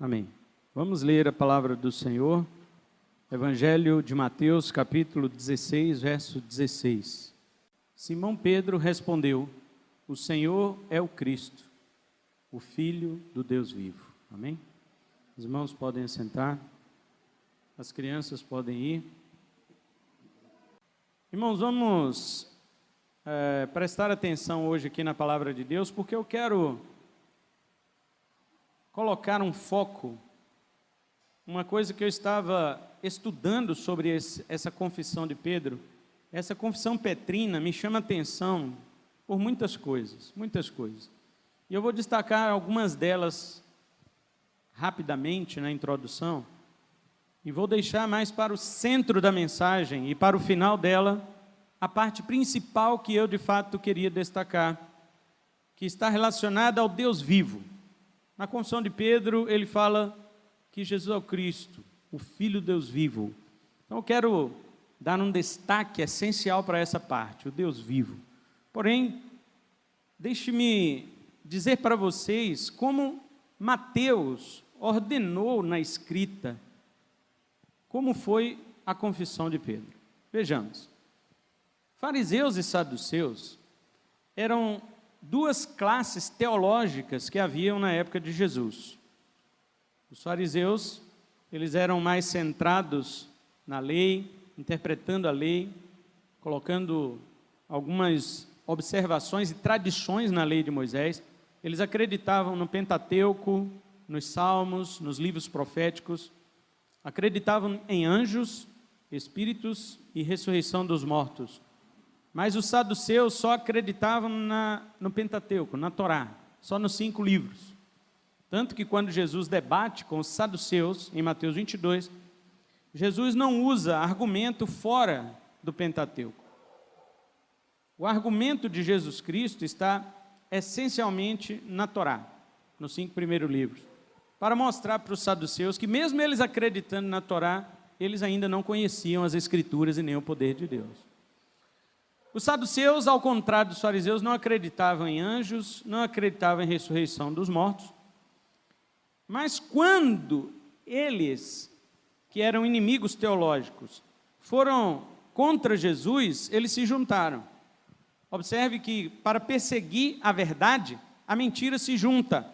Amém. Vamos ler a palavra do Senhor, Evangelho de Mateus, capítulo 16, verso 16. Simão Pedro respondeu: o Senhor é o Cristo, o Filho do Deus vivo. Amém? Os irmãos podem assentar, as crianças podem ir. Irmãos, vamos prestar atenção hoje aqui na palavra de Deus, porque eu quero colocar um foco, uma coisa que eu estava estudando sobre essa confissão de Pedro. Essa confissão petrina me chama atenção por muitas coisas. E eu vou destacar algumas delas rapidamente na introdução, e vou deixar mais para o centro da mensagem e para o final dela, a parte principal que eu de fato queria destacar, que está relacionada ao Deus vivo. Na confissão de Pedro, ele fala que Jesus é o Cristo, o Filho do Deus vivo. Então eu quero dar um destaque essencial para essa parte, o Deus vivo. Porém, deixe-me dizer para vocês como Mateus ordenou na escrita como foi a confissão de Pedro. Vejamos. Fariseus e saduceus eram duas classes teológicas que haviam na época de Jesus. Os fariseus, eles eram mais centrados na lei, interpretando a lei, colocando algumas observações e tradições na lei de Moisés. Eles acreditavam no Pentateuco, nos Salmos, nos livros proféticos, acreditavam em anjos, espíritos e ressurreição dos mortos. Mas os saduceus só acreditavam no Pentateuco, na Torá, só nos 5 livros. Tanto que quando Jesus debate com os saduceus, em Mateus 22, Jesus não usa argumento fora do Pentateuco. O argumento de Jesus Cristo está essencialmente na Torá, nos 5 primeiros livros, para mostrar para os saduceus que mesmo eles acreditando na Torá, eles ainda não conheciam as Escrituras e nem o poder de Deus. Os saduceus, ao contrário dos fariseus, não acreditavam em anjos, não acreditavam em ressurreição dos mortos. Mas quando eles, que eram inimigos teológicos, foram contra Jesus, eles se juntaram. Observe que para perseguir a verdade, a mentira se junta.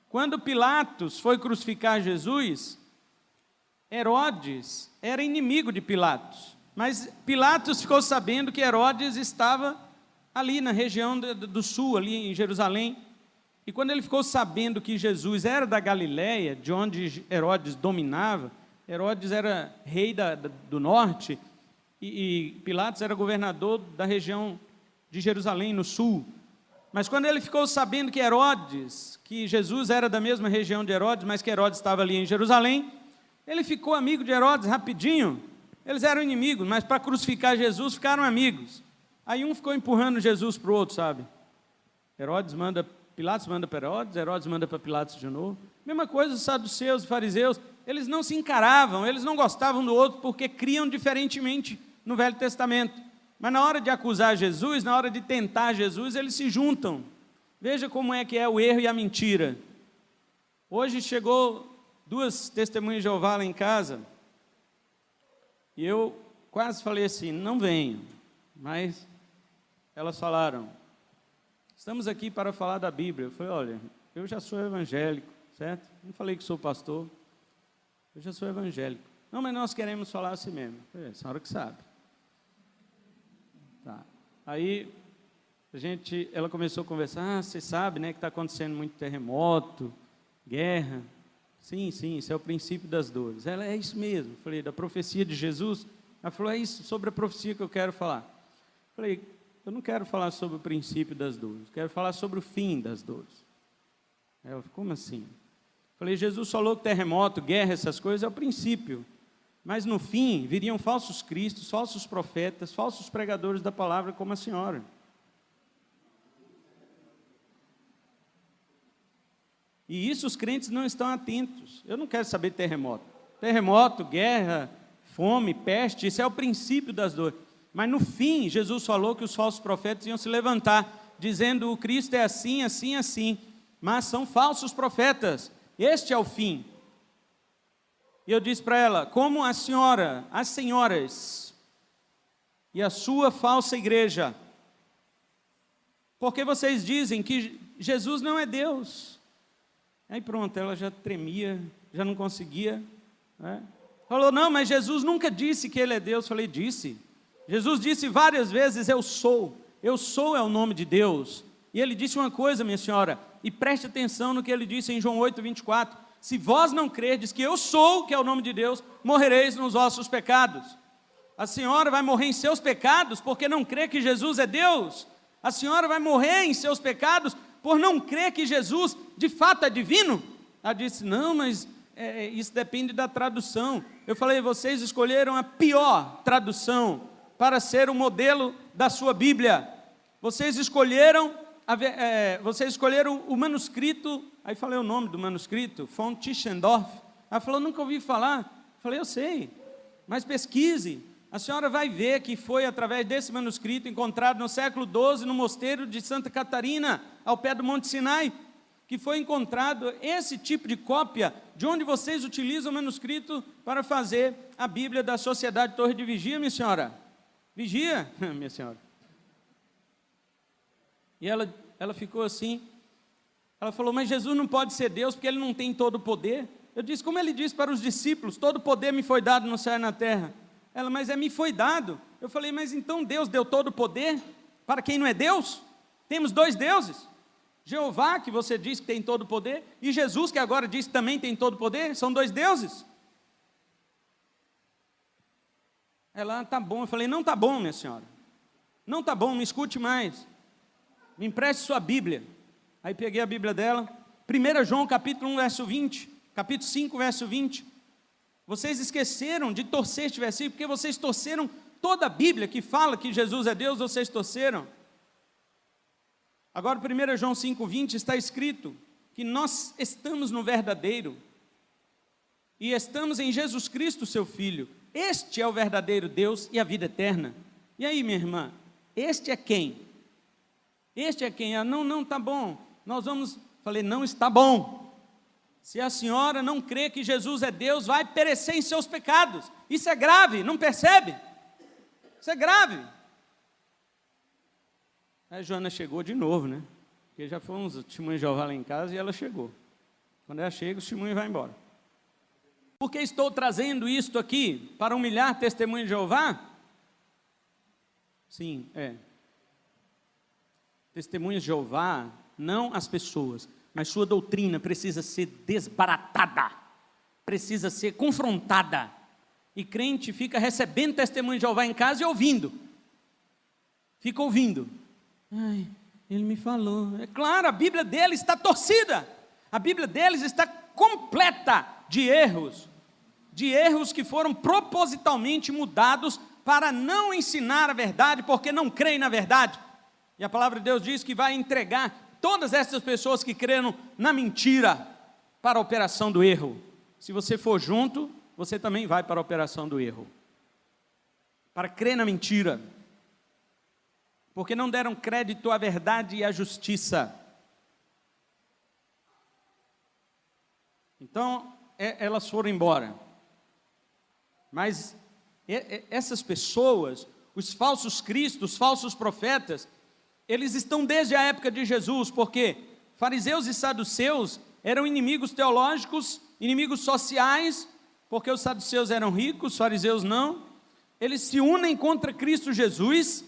Quando Pilatos foi crucificar Jesus, Herodes era inimigo de Pilatos. Mas Pilatos ficou sabendo que Herodes estava ali na região do sul, ali em Jerusalém. E quando ele ficou sabendo que Jesus era da Galileia, de onde Herodes dominava, Herodes era rei do norte, e Pilatos era governador da região de Jerusalém, no sul. Mas quando ele ficou sabendo que Jesus era da mesma região de Herodes, mas que Herodes estava ali em Jerusalém, ele ficou amigo de Herodes rapidinho. Eles eram inimigos, mas para crucificar Jesus ficaram amigos. Aí um ficou empurrando Jesus para o outro, sabe? Pilatos manda para Herodes manda para Pilatos de novo. Mesma coisa os saduceus e fariseus, eles não se encaravam, eles não gostavam do outro porque criam diferentemente no Velho Testamento. Mas na hora de acusar Jesus, na hora de tentar Jesus, eles se juntam. Veja como é que é o erro e a mentira. Hoje chegou 2 testemunhas de Jeová lá em casa, e eu quase falei assim, não venham, mas elas falaram, estamos aqui para falar da Bíblia. Eu falei, olha, eu já sou evangélico, certo? Não falei que sou pastor, eu já sou evangélico. Não, mas nós queremos falar assim mesmo. Eu falei, a senhora que sabe. Tá. Aí ela começou a conversar, você sabe, né, que está acontecendo muito terremoto, guerra. Sim, isso é o princípio das dores. Ela, é isso mesmo. Eu falei, da profecia de Jesus? Ela falou, é isso, sobre a profecia que eu quero falar. Eu falei, eu não quero falar sobre o princípio das dores, eu quero falar sobre o fim das dores. Ela, como assim? Eu falei, Jesus falou que terremoto, guerra, essas coisas é o princípio. Mas no fim, viriam falsos cristos, falsos profetas, falsos pregadores da palavra como a senhora. E isso os crentes não estão atentos. Eu não quero saber de terremoto. Terremoto, guerra, fome, peste, isso é o princípio das dores. Mas no fim, Jesus falou que os falsos profetas iam se levantar, dizendo o Cristo é assim, assim, assim. Mas são falsos profetas. Este é o fim. E eu disse para ela, como as senhoras e a sua falsa igreja, porque vocês dizem que Jesus não é Deus. Aí pronto, ela já tremia, já não conseguia, né? Falou, não, mas Jesus nunca disse que Ele é Deus. Falei, disse. Jesus disse várias vezes, eu sou é o nome de Deus. E Ele disse uma coisa, minha senhora, e preste atenção no que Ele disse em João 8:24, se vós não crerdes que eu sou, que é o nome de Deus, morrereis nos vossos pecados. A senhora vai morrer em seus pecados, porque não crê que Jesus é Deus. A senhora vai morrer em seus pecados, por não crer que Jesus, de fato, é divino. Ela disse, não, mas isso depende da tradução. Eu falei, vocês escolheram a pior tradução para ser o modelo da sua Bíblia. Vocês escolheram o manuscrito, aí falei o nome do manuscrito, von Tischendorf. Ela falou, nunca ouvi falar. Eu falei, eu sei, mas pesquise. A senhora vai ver que foi através desse manuscrito encontrado no século XII, no mosteiro de Santa Catarina, ao pé do Monte Sinai, que foi encontrado esse tipo de cópia, de onde vocês utilizam o manuscrito para fazer a Bíblia da Sociedade Torre de Vigia, minha senhora. Vigia, minha senhora. E ela ficou assim, ela falou, mas Jesus não pode ser Deus, porque Ele não tem todo o poder. Eu disse, como Ele disse para os discípulos, todo o poder me foi dado no céu e na terra. Ela, mas me foi dado. Eu falei, mas então Deus deu todo o poder para quem não é Deus? Temos dois deuses. Jeová, que você diz que tem todo o poder, e Jesus, que agora diz que também tem todo o poder, são dois deuses. Ela, tá bom. Eu falei, não tá bom, minha senhora. Não tá bom, me escute mais. Me empreste sua Bíblia. Aí peguei a Bíblia dela, 1 João capítulo 1, verso 20, capítulo 5, verso 20. Vocês esqueceram de torcer este versículo, porque vocês torceram toda a Bíblia que fala que Jesus é Deus, vocês torceram. Agora 1 João 5,20 está escrito que nós estamos no verdadeiro, e estamos em Jesus Cristo, seu Filho. Este é o verdadeiro Deus e a vida eterna. E aí, minha irmã, este é quem? Este é quem? Ah, não está bom, nós vamos... Falei, não está bom. Se a senhora não crê que Jesus é Deus, vai perecer em seus pecados. Isso é grave, não percebe? Isso é grave. Aí a Joana chegou de novo, né? Porque já foi uns testemunhos de Jeová lá em casa e ela chegou. Quando ela chega, o testemunho vai embora. Por que estou trazendo isto aqui? Para humilhar testemunho de Jeová? Sim, Testemunhos de Jeová, não as pessoas, mas sua doutrina precisa ser desbaratada, precisa ser confrontada. E crente fica recebendo testemunho de Jeová em casa e ouvindo. Fica ouvindo. Ai, ele me falou. É claro, a Bíblia dele está torcida. A Bíblia deles está completa de erros que foram propositalmente mudados para não ensinar a verdade, porque não creem na verdade. E a palavra de Deus diz que vai entregar todas essas pessoas que creram na mentira para a operação do erro. Se você for junto, você também vai para a operação do erro. Para crer na mentira. Porque não deram crédito à verdade e à justiça. Então, elas foram embora. Mas essas pessoas, os falsos cristos, os falsos profetas, eles estão desde a época de Jesus, porque fariseus e saduceus eram inimigos teológicos, inimigos sociais, porque os saduceus eram ricos, os fariseus não. Eles se unem contra Cristo Jesus.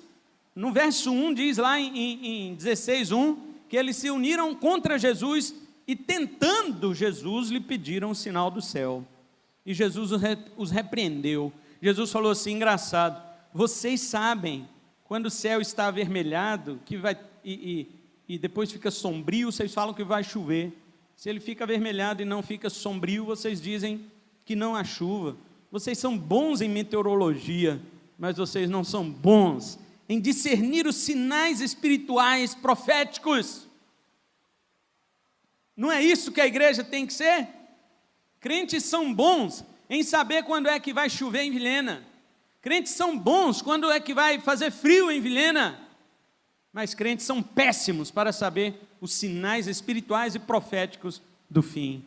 No verso 1 diz lá em 16:1, que eles se uniram contra Jesus e tentando Jesus lhe pediram o sinal do céu. E Jesus os repreendeu. Jesus falou assim, engraçado, vocês sabem, quando o céu está avermelhado, que vai, e depois fica sombrio, vocês falam que vai chover. Se ele fica avermelhado e não fica sombrio, vocês dizem que não há chuva. Vocês são bons em meteorologia, mas vocês não são bons em discernir os sinais espirituais proféticos. Não é isso que a igreja tem que ser? Crentes são bons em saber quando é que vai chover em Vilhena. Crentes são bons quando é que vai fazer frio em Vilhena. Mas crentes são péssimos para saber os sinais espirituais e proféticos do fim.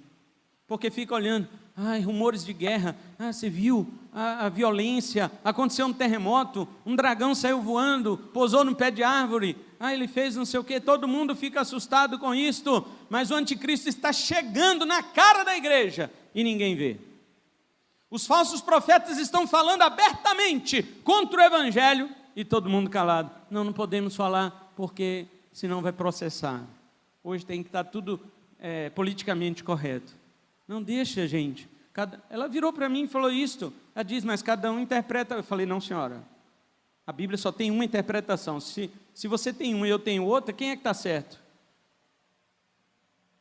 porque fica olhando, ai, rumores de guerra, você viu a violência, aconteceu um terremoto, um dragão saiu voando, pousou no pé de árvore, ele fez não sei o que, todo mundo fica assustado com isto, mas o anticristo está chegando na cara da igreja e ninguém vê. Os falsos profetas estão falando abertamente contra o evangelho e todo mundo calado. Não podemos falar porque senão vai processar. Hoje tem que estar tudo politicamente correto. Não deixa, gente. Ela virou para mim e falou isto. Ela diz, mas cada um interpreta. Eu falei, não, senhora. A Bíblia só tem uma interpretação. Se você tem uma e eu tenho outra, quem é que está certo?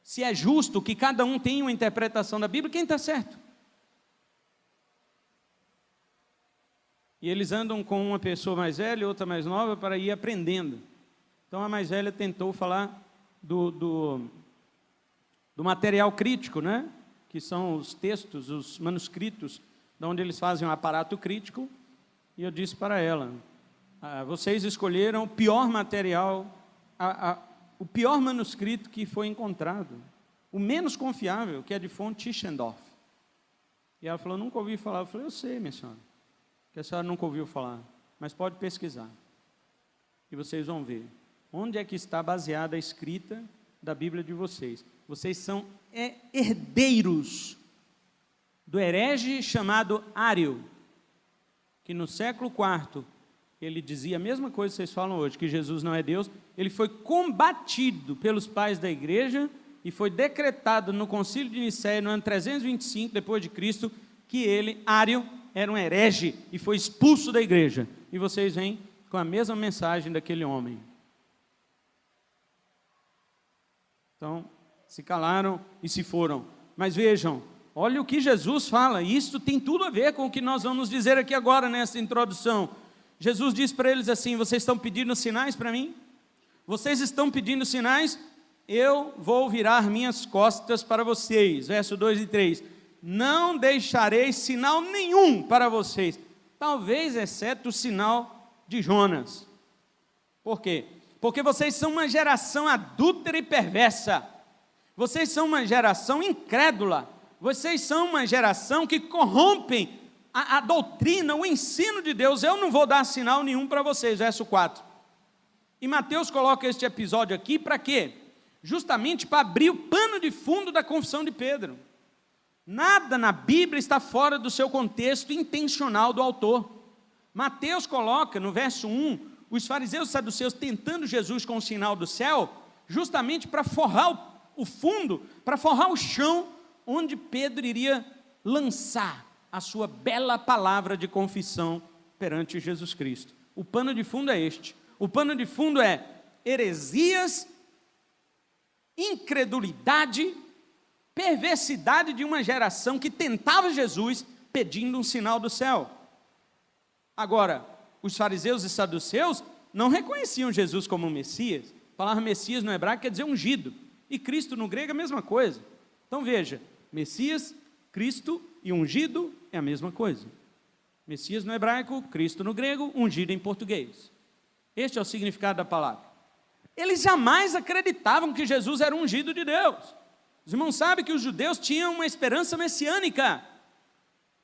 Se é justo que cada um tenha uma interpretação da Bíblia, quem está certo? E eles andam com uma pessoa mais velha e outra mais nova para ir aprendendo. Então a mais velha tentou falar do material crítico, né? Que são os textos, os manuscritos, de onde eles fazem um aparato crítico. E eu disse para ela, vocês escolheram o pior material, o pior manuscrito que foi encontrado, o menos confiável, que é de fonte Tischendorf. E ela falou, nunca ouvi falar. Eu falei, eu sei, minha senhora, que a senhora nunca ouviu falar, mas pode pesquisar, e vocês vão ver, onde é que está baseada a escrita da Bíblia de vocês. Vocês são herdeiros do herege chamado Ário, que no século IV, ele dizia a mesma coisa que vocês falam hoje, que Jesus não é Deus. Ele foi combatido pelos pais da igreja e foi decretado no concílio de Nicéia, no ano 325 depois de Cristo, que ele, Ário, era um herege e foi expulso da igreja. E vocês vêm com a mesma mensagem daquele homem. Então, se calaram e se foram. Mas vejam, olha o que Jesus fala, e isso tem tudo a ver com o que nós vamos dizer aqui agora nessa introdução. Jesus diz para eles assim, vocês estão pedindo sinais para mim? Vocês estão pedindo sinais? Eu vou virar minhas costas para vocês. Verso 2 e 3. Não deixarei sinal nenhum para vocês, talvez exceto o sinal de Jonas. Por quê? Porque vocês são uma geração adúltera e perversa. Vocês são uma geração incrédula. Vocês são uma geração que corrompem a doutrina, o ensino de Deus. Eu não vou dar sinal nenhum para vocês. Verso 4. E Mateus coloca este episódio aqui para quê? Justamente para abrir o pano de fundo da confissão de Pedro. Nada na Bíblia está fora do seu contexto intencional do autor. Mateus coloca no verso 1, os fariseus e saduceus tentando Jesus com o sinal do céu, justamente para forrar o fundo, para forrar o chão, onde Pedro iria lançar a sua bela palavra de confissão perante Jesus Cristo. O pano de fundo é este. O pano de fundo é heresias, incredulidade, perversidade de uma geração que tentava Jesus pedindo um sinal do céu. Agora, os fariseus e saduceus não reconheciam Jesus como Messias. A palavra Messias no hebraico quer dizer ungido, e Cristo no grego é a mesma coisa. Então veja, Messias, Cristo e ungido é a mesma coisa. Messias no hebraico, Cristo no grego, ungido em português. Este é o significado da palavra. Eles jamais acreditavam que Jesus era ungido de Deus. Os irmãos sabem que os judeus tinham uma esperança messiânica.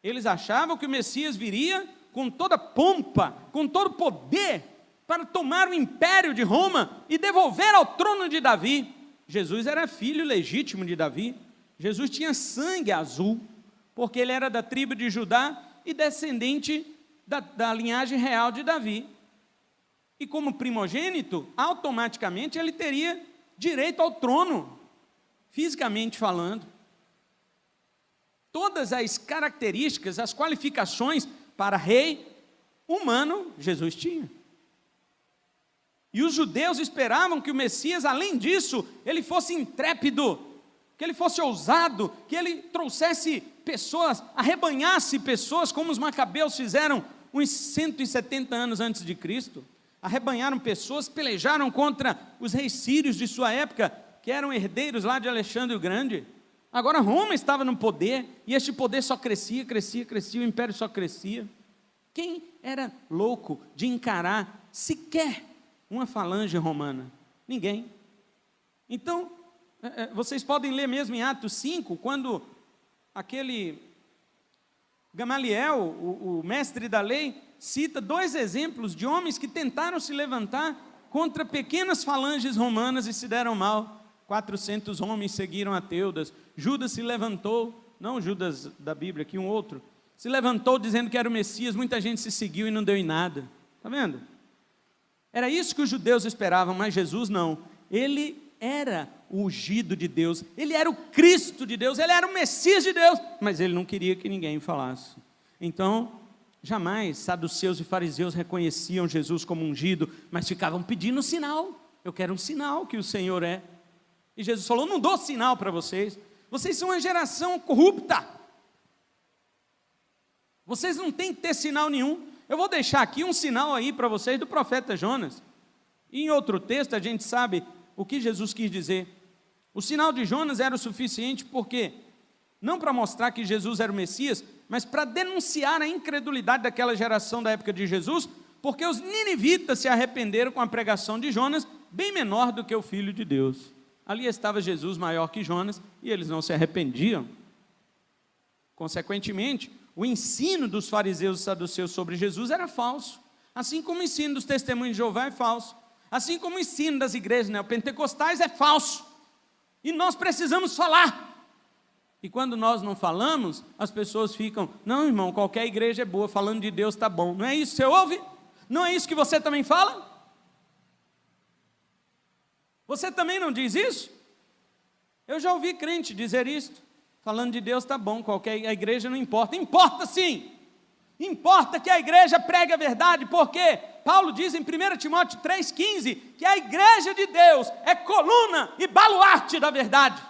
Eles achavam que o Messias viria com toda pompa, com todo poder, para tomar o império de Roma e devolver ao trono de Davi. Jesus era filho legítimo de Davi. Jesus tinha sangue azul, porque ele era da tribo de Judá e descendente da linhagem real de Davi. E como primogênito, automaticamente ele teria direito ao trono, fisicamente falando. Todas as características, as qualificações para rei humano, Jesus tinha. E os judeus esperavam que o Messias, além disso, ele fosse intrépido, que ele fosse ousado, que ele trouxesse pessoas, arrebanhasse pessoas, como os macabeus fizeram uns 170 anos antes de Cristo. Arrebanharam pessoas, pelejaram contra os reis sírios de sua época, que eram herdeiros lá de Alexandre o Grande. Agora Roma estava no poder, e este poder só crescia, crescia, crescia, o império só crescia. Quem era louco de encarar sequer uma falange romana? Ninguém. Então, vocês podem ler mesmo em Atos 5, quando aquele Gamaliel, o mestre da lei, cita 2 exemplos de homens que tentaram se levantar contra pequenas falanges romanas e se deram mal. 400 homens seguiram a Teudas. Judas se levantou, não Judas da Bíblia, aqui um outro, se levantou dizendo que era o Messias, muita gente se seguiu e não deu em nada. Está vendo? Era isso que os judeus esperavam, mas Jesus não. Ele era o ungido de Deus, ele era o Cristo de Deus, ele era o Messias de Deus, mas ele não queria que ninguém falasse. Então, jamais saduceus e fariseus reconheciam Jesus como ungido, mas ficavam pedindo um sinal. Eu quero um sinal que o Senhor é. E Jesus falou: não dou sinal para vocês, vocês são uma geração corrupta, vocês não têm que ter sinal nenhum. Eu vou deixar aqui um sinal aí para vocês do profeta Jonas. E em outro texto a gente sabe o que Jesus quis dizer. O sinal de Jonas era o suficiente porque, não para mostrar que Jesus era o Messias, mas para denunciar a incredulidade daquela geração da época de Jesus, porque os ninivitas se arrependeram com a pregação de Jonas, bem menor do que o Filho de Deus. Ali estava Jesus maior que Jonas, e eles não se arrependiam. Consequentemente, o ensino dos fariseus e saduceus sobre Jesus era falso, assim como o ensino dos testemunhos de Jeová é falso, assim como o ensino das igrejas neopentecostais é falso, e nós precisamos falar. E quando nós não falamos, as pessoas ficam: não, irmão, qualquer igreja é boa, falando de Deus está bom. Não é isso que você ouve? Não é isso que você também fala? Você também não diz isso? Eu já ouvi crente dizer isso. Falando de Deus está bom, qualquer igreja não importa. Importa sim! Importa que a igreja pregue a verdade, porque Paulo diz em 1 Timóteo 3,15 que a igreja de Deus é coluna e baluarte da verdade.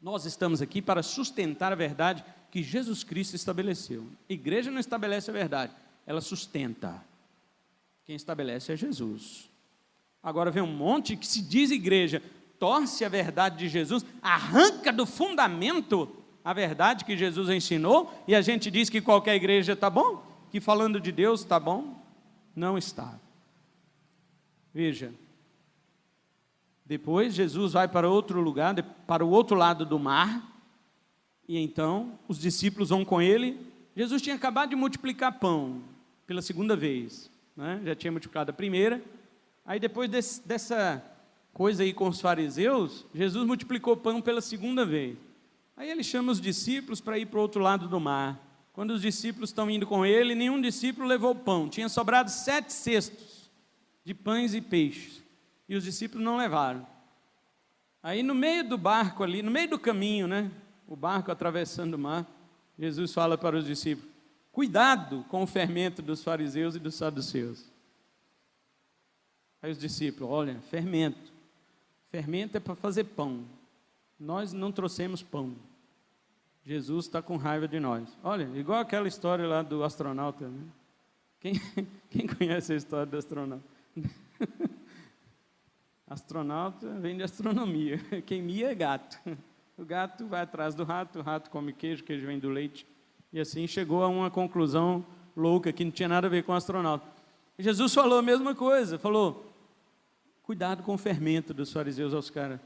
Nós estamos aqui para sustentar a verdade que Jesus Cristo estabeleceu. A igreja não estabelece a verdade, ela sustenta. Quem estabelece é Jesus. Agora vem um monte que se diz igreja, torce a verdade de Jesus, arranca do fundamento a verdade que Jesus ensinou, e a gente diz que qualquer igreja está bom, que falando de Deus está bom. Não está. Veja, depois Jesus vai para outro lugar, para o outro lado do mar, e então os discípulos vão com ele. Jesus tinha acabado de multiplicar pão pela segunda vez, né? Já tinha multiplicado a primeira. Aí depois dessa coisa aí com os fariseus, Jesus multiplicou pão pela segunda vez. Aí ele chama os discípulos para ir para o outro lado do mar. Quando os discípulos estão indo com ele, nenhum discípulo levou pão. Tinha sobrado 7 cestos de pães e peixes, e os discípulos não levaram. Aí no meio do barco ali, no meio do caminho, né, o barco atravessando o mar, Jesus fala para os discípulos: cuidado com o fermento dos fariseus e dos saduceus. Aí os discípulos: olha, fermento é para fazer pão, nós não trouxemos pão. Jesus está com raiva de nós. Olha, igual aquela história lá do astronauta, né? Quem conhece a história do astronauta? Astronauta vem de astronomia, quem mia é gato. O gato vai atrás do rato, o rato come queijo, queijo vem do leite, e assim chegou a uma conclusão louca que não tinha nada a ver com o astronauta. E Jesus falou a mesma coisa, falou: cuidado com o fermento dos fariseus aos caras.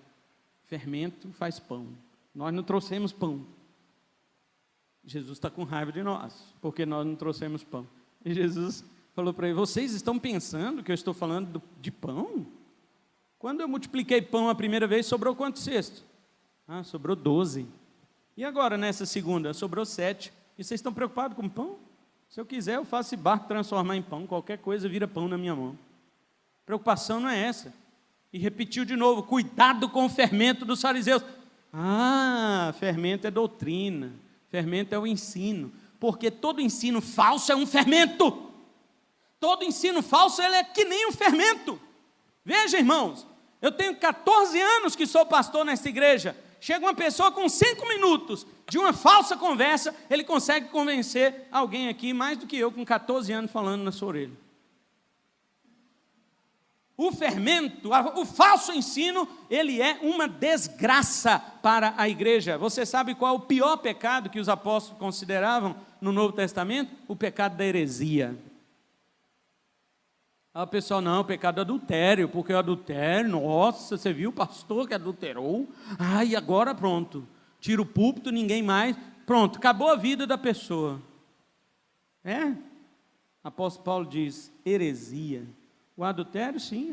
Fermento faz pão, nós não trouxemos pão. Jesus está com raiva de nós, porque nós não trouxemos pão. E Jesus falou para ele: vocês estão pensando que eu estou falando de pão? Quando eu multipliquei pão a primeira vez, sobrou quantos cestos? Sobrou 12. E agora nessa segunda, sobrou 7. E vocês estão preocupados com pão? Se eu quiser, eu faço esse barco transformar em pão, qualquer coisa vira pão na minha mão. Preocupação não é essa. E repetiu de novo: cuidado com o fermento dos fariseus. Fermento é doutrina, fermento é o ensino, porque todo ensino falso é um fermento. Todo ensino falso, ele é que nem um fermento. Veja, irmãos, eu tenho 14 anos que sou pastor nessa igreja. Chega uma pessoa com 5 minutos de uma falsa conversa, ele consegue convencer alguém aqui mais do que eu com 14 anos falando na sua orelha. O fermento, o falso ensino, ele é uma desgraça para a igreja. Você sabe qual é o pior pecado que os apóstolos consideravam no Novo Testamento? O pecado da heresia. O pessoal: não, o pecado do adultério, porque o adultério, nossa, você viu o pastor que adulterou? E agora pronto, tira o púlpito, ninguém mais, pronto, acabou a vida da pessoa. Apóstolo Paulo diz, heresia. O adultério, sim,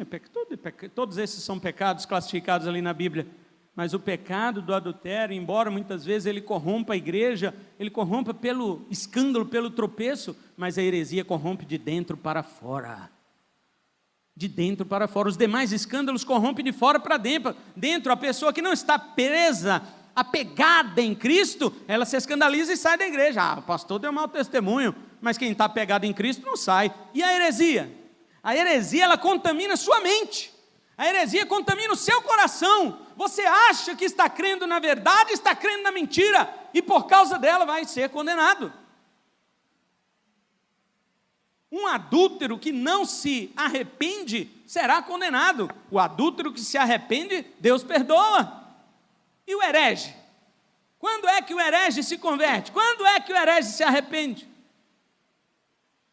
todos esses são pecados classificados ali na Bíblia, mas o pecado do adultério, embora muitas vezes ele corrompa a igreja, ele corrompa pelo escândalo, pelo tropeço, mas a heresia corrompe de dentro para fora. De dentro para fora. Os demais escândalos corrompem de fora para dentro. A pessoa que não está presa, apegada em Cristo, ela se escandaliza e sai da igreja. O pastor deu mau testemunho, mas quem está apegado em Cristo não sai. E a heresia? A heresia, ela contamina sua mente. A heresia contamina o seu coração. Você acha que está crendo na verdade, está crendo na mentira, e por causa dela vai ser condenado. Um adúltero que não se arrepende será condenado. O adúltero que se arrepende, Deus perdoa. E o herege? Quando é que o herege se converte? Quando é que o herege se arrepende?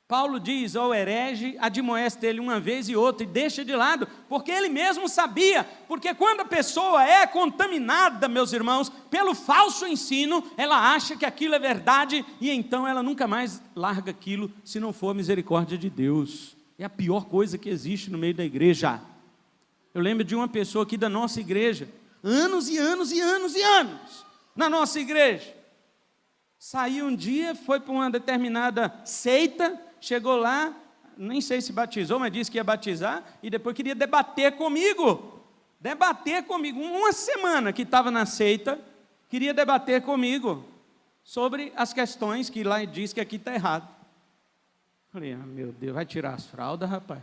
Paulo diz ao herege, admoeste ele uma vez e outra, e deixa de lado, porque ele mesmo sabia, porque quando a pessoa é contaminada, meus irmãos, pelo falso ensino, ela acha que aquilo é verdade, e então ela nunca mais larga aquilo, se não for a misericórdia de Deus. É a pior coisa que existe no meio da igreja. Eu lembro de uma pessoa aqui da nossa igreja, anos e anos e anos e anos, na nossa igreja, saiu um dia, foi para uma determinada seita, chegou lá, nem sei se batizou, mas disse que ia batizar, e depois queria debater comigo, uma semana que estava na seita, queria debater comigo, sobre as questões que lá diz que aqui está errado. Falei, meu Deus, vai tirar as fraldas, rapaz?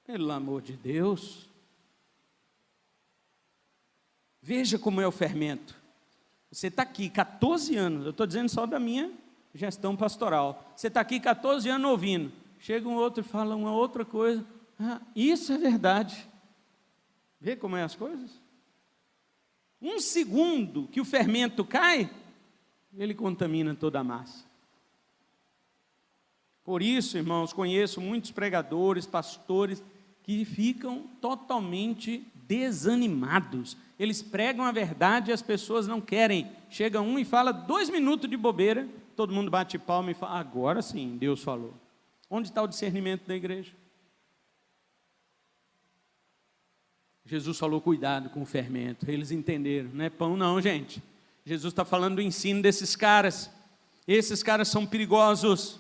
Pelo amor de Deus. Veja como é o fermento. Você está aqui 14 anos, eu estou dizendo só da minha gestão pastoral. Você está aqui 14 anos ouvindo. Chega um outro e fala uma outra coisa. Isso é verdade. Vê como é as coisas? Um segundo que o fermento cai, ele contamina toda a massa. Por isso, irmãos, conheço muitos pregadores, pastores, que ficam totalmente desanimados. Eles pregam a verdade e as pessoas não querem. Chega um e fala 2 minutos de bobeira, todo mundo bate palma e fala, agora sim, Deus falou. Onde está o discernimento da igreja? Jesus falou, cuidado com o fermento. Eles entenderam, não é pão não, gente. Jesus está falando do ensino desses caras. Esses caras são perigosos.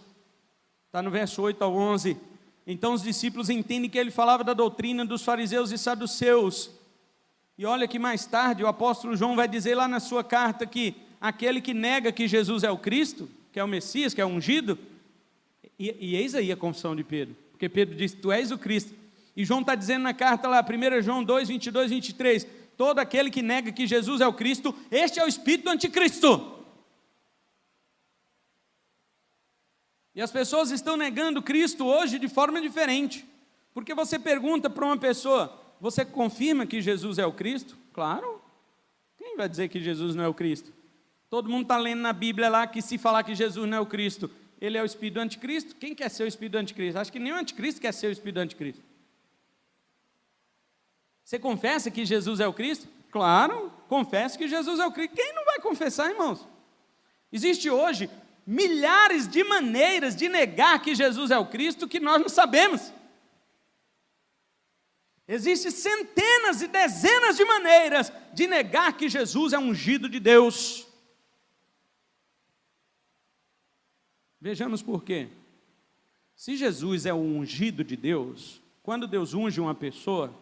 Está no verso 8 ao 11. Então os discípulos entendem que ele falava da doutrina dos fariseus e saduceus. E olha que mais tarde o apóstolo João vai dizer lá na sua carta que aquele que nega que Jesus é o Cristo, que é o Messias, que é o ungido, e eis aí a confissão de Pedro, porque Pedro disse, tu és o Cristo, e João está dizendo na carta lá, 1 João 2, 22, 23, todo aquele que nega que Jesus é o Cristo, este é o espírito do anticristo. E as pessoas estão negando Cristo hoje de forma diferente, porque você pergunta para uma pessoa, você confirma que Jesus é o Cristo? Claro. Quem vai dizer que Jesus não é o Cristo? Todo mundo está lendo na Bíblia lá que se falar que Jesus não é o Cristo, ele é o espírito do anticristo. Quem quer ser o espírito do anticristo? Acho que nem o anticristo quer ser o espírito do anticristo. Você confessa que Jesus é o Cristo? Claro, confesso que Jesus é o Cristo. Quem não vai confessar, irmãos? Existe hoje milhares de maneiras de negar que Jesus é o Cristo que nós não sabemos. Existem centenas e dezenas de maneiras de negar que Jesus é ungido de Deus. Vejamos por quê. Se Jesus é o ungido de Deus, quando Deus unge uma pessoa,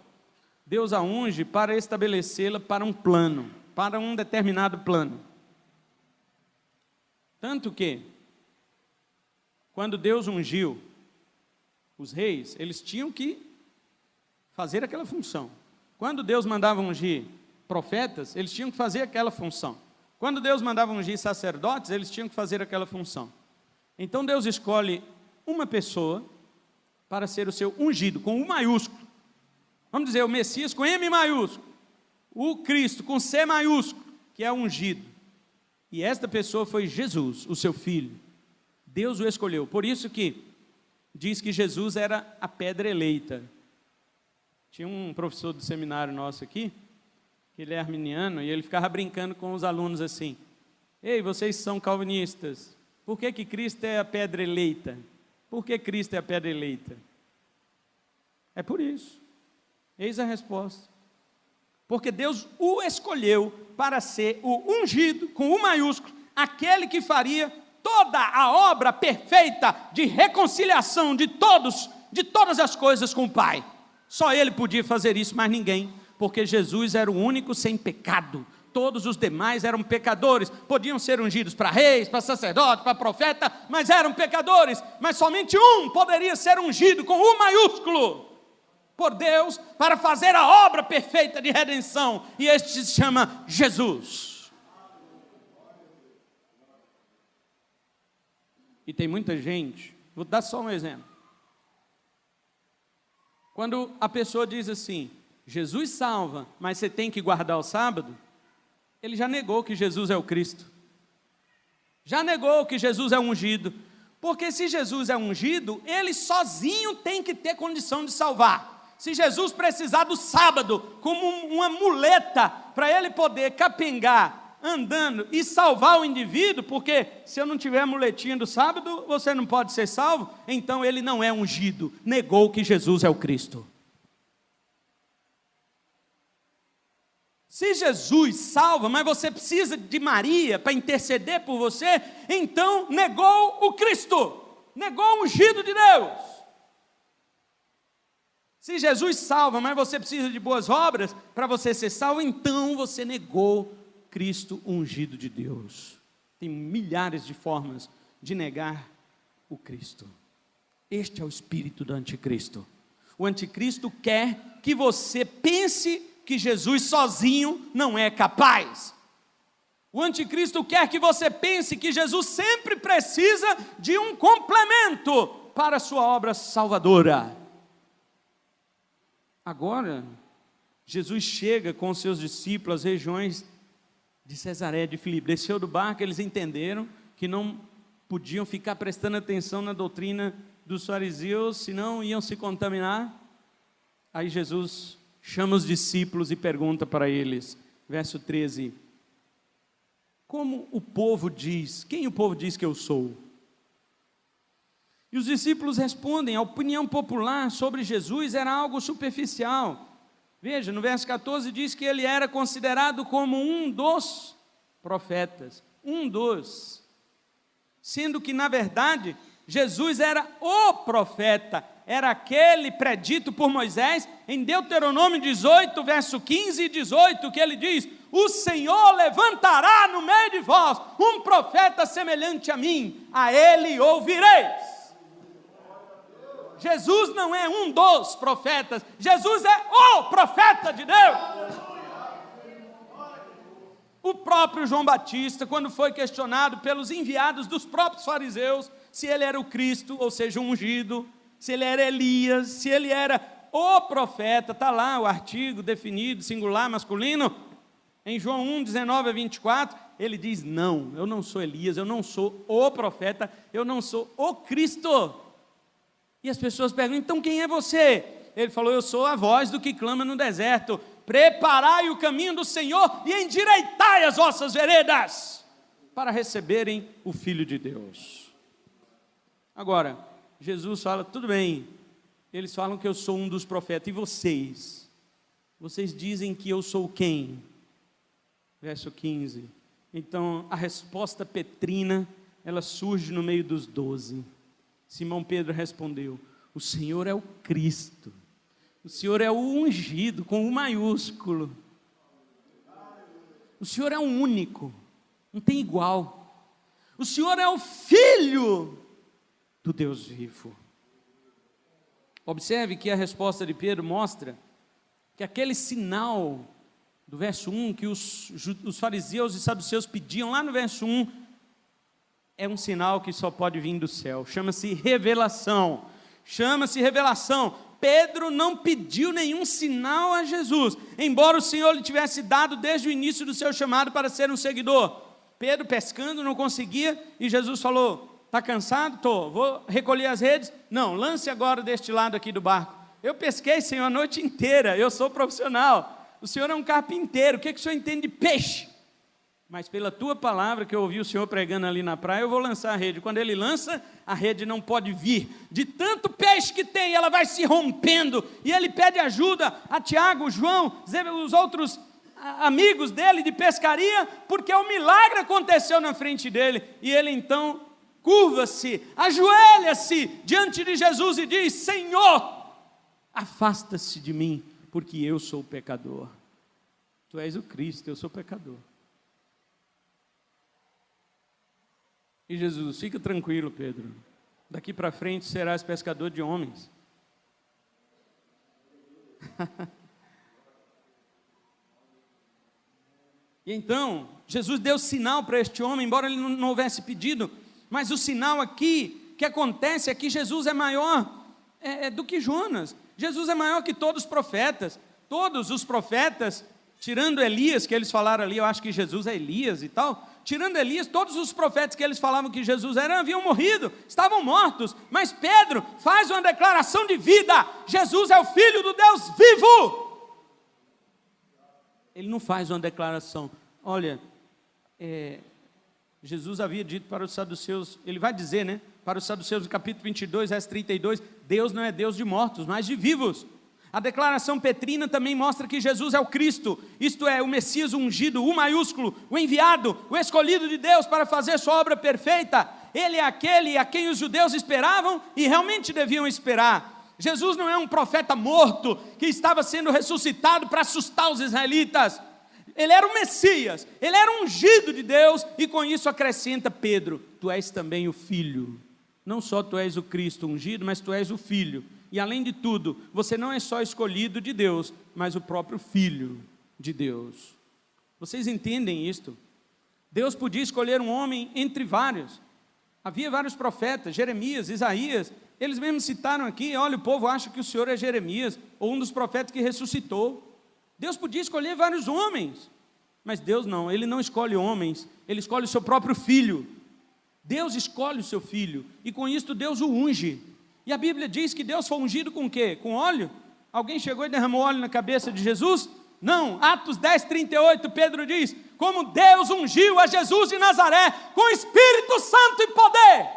Deus a unge para estabelecê-la para um plano, para um determinado plano. Tanto que, quando Deus ungiu os reis, eles tinham que fazer aquela função. Quando Deus mandava ungir profetas, eles tinham que fazer aquela função. Quando Deus mandava ungir sacerdotes, eles tinham que fazer aquela função. Então Deus escolhe uma pessoa para ser o seu ungido, com U maiúsculo. Vamos dizer, o Messias com M maiúsculo, o Cristo com C maiúsculo, que é ungido. E esta pessoa foi Jesus, o seu filho. Deus o escolheu. Por isso que diz que Jesus era a pedra eleita. Tinha um professor do seminário nosso aqui, que ele é arminiano, e ele ficava brincando com os alunos assim: ei, vocês são calvinistas, por que Cristo é a pedra eleita? Por que Cristo é a pedra eleita? É por isso. Eis a resposta. Porque Deus o escolheu para ser o ungido, com U maiúsculo, aquele que faria toda a obra perfeita de reconciliação de todas as coisas com o Pai. Só Ele podia fazer isso, mais ninguém, porque Jesus era o único sem pecado. Todos os demais eram pecadores, podiam ser ungidos para reis, para sacerdotes, para profeta, mas eram pecadores. Mas somente um poderia ser ungido com U maiúsculo por Deus para fazer a obra perfeita de redenção, e este se chama Jesus. E tem muita gente, vou dar só um exemplo. Quando a pessoa diz assim: Jesus salva, mas você tem que guardar o sábado, ele já negou que Jesus é o Cristo, já negou que Jesus é ungido, porque se Jesus é ungido, ele sozinho tem que ter condição de salvar. Se Jesus precisar do sábado como uma muleta para ele poder capengar andando e salvar o indivíduo, porque se eu não tiver a muletinha do sábado, você não pode ser salvo, então ele não é ungido, negou que Jesus é o Cristo. Se Jesus salva, mas você precisa de Maria para interceder por você, então negou o Cristo, negou o ungido de Deus. Se Jesus salva, mas você precisa de boas obras para você ser salvo, então você negou Cristo ungido de Deus. Tem milhares de formas de negar o Cristo. Este é o espírito do anticristo. O anticristo quer que você pense que Jesus sozinho não é capaz. O anticristo quer que você pense que Jesus sempre precisa de um complemento para a sua obra salvadora. Agora, Jesus chega com os seus discípulos às regiões de Cesareia de Filipe. Desceu do barco, eles entenderam que não podiam ficar prestando atenção na doutrina dos fariseus, senão iam se contaminar. Aí Jesus chama os discípulos e pergunta para eles, verso 13: como o povo diz, quem o povo diz que eu sou? E os discípulos respondem: a opinião popular sobre Jesus era algo superficial. Veja, no verso 14 diz que ele era considerado como um dos profetas, sendo que na verdade Jesus era o profeta, era aquele predito por Moisés em Deuteronômio 18, verso 15 e 18, que ele diz: o Senhor levantará no meio de vós um profeta semelhante a mim, a ele ouvireis. Jesus não é um dos profetas, Jesus é o profeta de Deus. O próprio João Batista, quando foi questionado pelos enviados dos próprios fariseus, se ele era o Cristo, ou seja, o ungido, se ele era Elias, se ele era o profeta, está lá o artigo definido, singular, masculino, em João 1, 19 a 24, ele diz: não, eu não sou Elias, eu não sou o profeta, eu não sou o Cristo. E as pessoas perguntam: então quem é você? Ele falou: eu sou a voz do que clama no deserto, preparai o caminho do Senhor e endireitai as vossas veredas, para receberem o Filho de Deus. Agora, Jesus fala: tudo bem, eles falam que eu sou um dos profetas, e vocês? Vocês dizem que eu sou quem? Verso 15, então a resposta petrina, ela surge no meio dos 12, Simão Pedro respondeu: o Senhor é o Cristo, o Senhor é o ungido, com U maiúsculo, o Senhor é o único, não tem igual, o Senhor é o Filho do Deus vivo. Observe que a resposta de Pedro mostra que aquele sinal do verso 1, que os fariseus e saduceus pediam lá no verso 1, é um sinal que só pode vir do céu, chama-se revelação, Pedro não pediu nenhum sinal a Jesus, embora o Senhor lhe tivesse dado desde o início do seu chamado para ser um seguidor. Pedro pescando não conseguia, e Jesus falou: está cansado? Estou, vou recolher as redes? Não, lance agora deste lado aqui do barco. Eu pesquei, Senhor, a noite inteira, eu sou profissional. o senhor é um carpinteiro, o que o senhor entende de peixe? Mas pela tua palavra que eu ouvi o senhor pregando ali na praia, eu vou lançar a rede. Quando ele lança, a rede não pode vir. De tanto peixe que tem, ela vai se rompendo. E ele pede ajuda a Tiago, João, os outros amigos dele de pescaria, porque o milagre aconteceu na frente dele. E ele então curva-se, ajoelha-se diante de Jesus e diz: Senhor, afasta-se de mim, porque eu sou pecador. Tu és o Cristo, eu sou pecador. E Jesus: fica tranquilo, Pedro, daqui para frente serás pescador de homens. E então, Jesus deu sinal para este homem, embora ele não houvesse pedido, mas o sinal aqui, que acontece é que Jesus é maior do que Jonas. Jesus é maior que todos os profetas. Todos os profetas, tirando Elias, que eles falaram ali, eu acho que Jesus é Elias e tal, tirando Elias, todos os profetas que eles falavam que Jesus era, haviam morrido, estavam mortos, mas Pedro faz uma declaração de vida: Jesus é o Filho do Deus vivo. Ele não faz uma declaração, olha, Jesus havia dito para os saduceus, ele vai dizer, né, para os saduceus no capítulo 22, verso 32, Deus não é Deus de mortos, mas de vivos. A declaração petrina também mostra que Jesus é o Cristo, isto é, o Messias ungido, o maiúsculo, o enviado, o escolhido de Deus para fazer sua obra perfeita. Ele é aquele a quem os judeus esperavam e realmente deviam esperar. Jesus não é um profeta morto que estava sendo ressuscitado para assustar os israelitas. Ele era o Messias, ele era ungido de Deus, e com isso acrescenta Pedro: tu és também o Filho. Não só tu és o Cristo ungido, mas tu és o Filho. E além de tudo, você não é só escolhido de Deus, mas o próprio Filho de Deus. Vocês entendem isto? Deus podia escolher um homem entre vários. Havia vários profetas, Jeremias, Isaías. Eles mesmos citaram aqui: olha, o povo acha que o Senhor é Jeremias, ou um dos profetas que ressuscitou. Deus podia escolher vários homens, mas Deus não, Ele não escolhe homens, Ele escolhe o seu próprio Filho. Deus escolhe o seu Filho, e com isto Deus o unge. E a Bíblia diz que Deus foi ungido com o quê? Com óleo? Alguém chegou e derramou óleo na cabeça de Jesus? Não. Atos 10:38, Pedro diz: como Deus ungiu a Jesus de Nazaré com Espírito Santo e poder,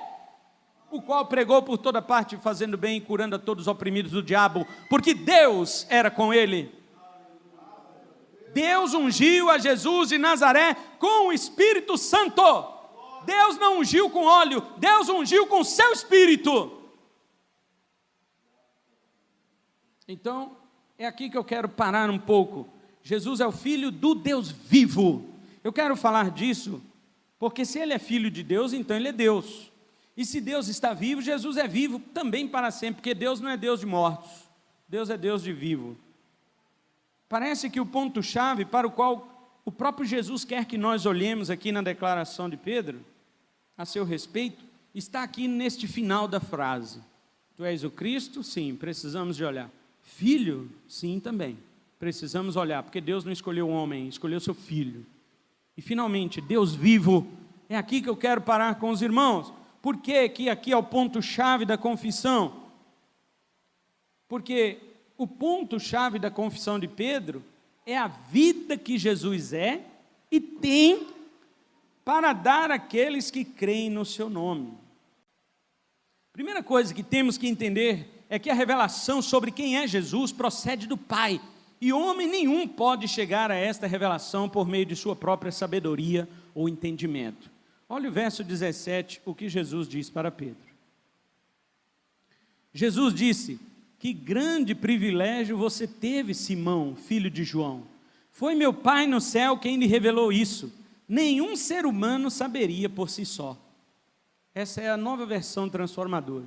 o qual pregou por toda parte, fazendo bem e curando a todos os oprimidos do diabo, porque Deus era com ele. Deus ungiu a Jesus de Nazaré com o Espírito Santo. Deus não ungiu com óleo, Deus ungiu com o seu Espírito. Então, é aqui que eu quero parar um pouco. Jesus é o Filho do Deus vivo. Eu quero falar disso, porque se Ele é Filho de Deus, então Ele é Deus. E se Deus está vivo, Jesus é vivo também para sempre, porque Deus não é Deus de mortos, Deus é Deus de vivo. Parece que o ponto-chave para o qual o próprio Jesus quer que nós olhemos aqui na declaração de Pedro, a seu respeito, está aqui neste final da frase. Tu és o Cristo? Sim, precisamos de olhar. Filho? Sim, também. Precisamos olhar, porque Deus não escolheu o homem, escolheu seu Filho. E finalmente, Deus vivo. É aqui que eu quero parar com os irmãos. Por que que aqui é o ponto-chave da confissão? Porque o ponto-chave da confissão de Pedro é a vida que Jesus é e tem para dar àqueles que creem no seu nome. Primeira coisa que temos que entender é que a revelação sobre quem é Jesus procede do Pai, e homem nenhum pode chegar a esta revelação por meio de sua própria sabedoria ou entendimento. Olha o verso 17, o que Jesus diz para Pedro. Jesus disse: que grande privilégio você teve, Simão, filho de João. Foi meu Pai no céu quem lhe revelou isso. Nenhum ser humano saberia por si só. Essa é a nova versão transformadora.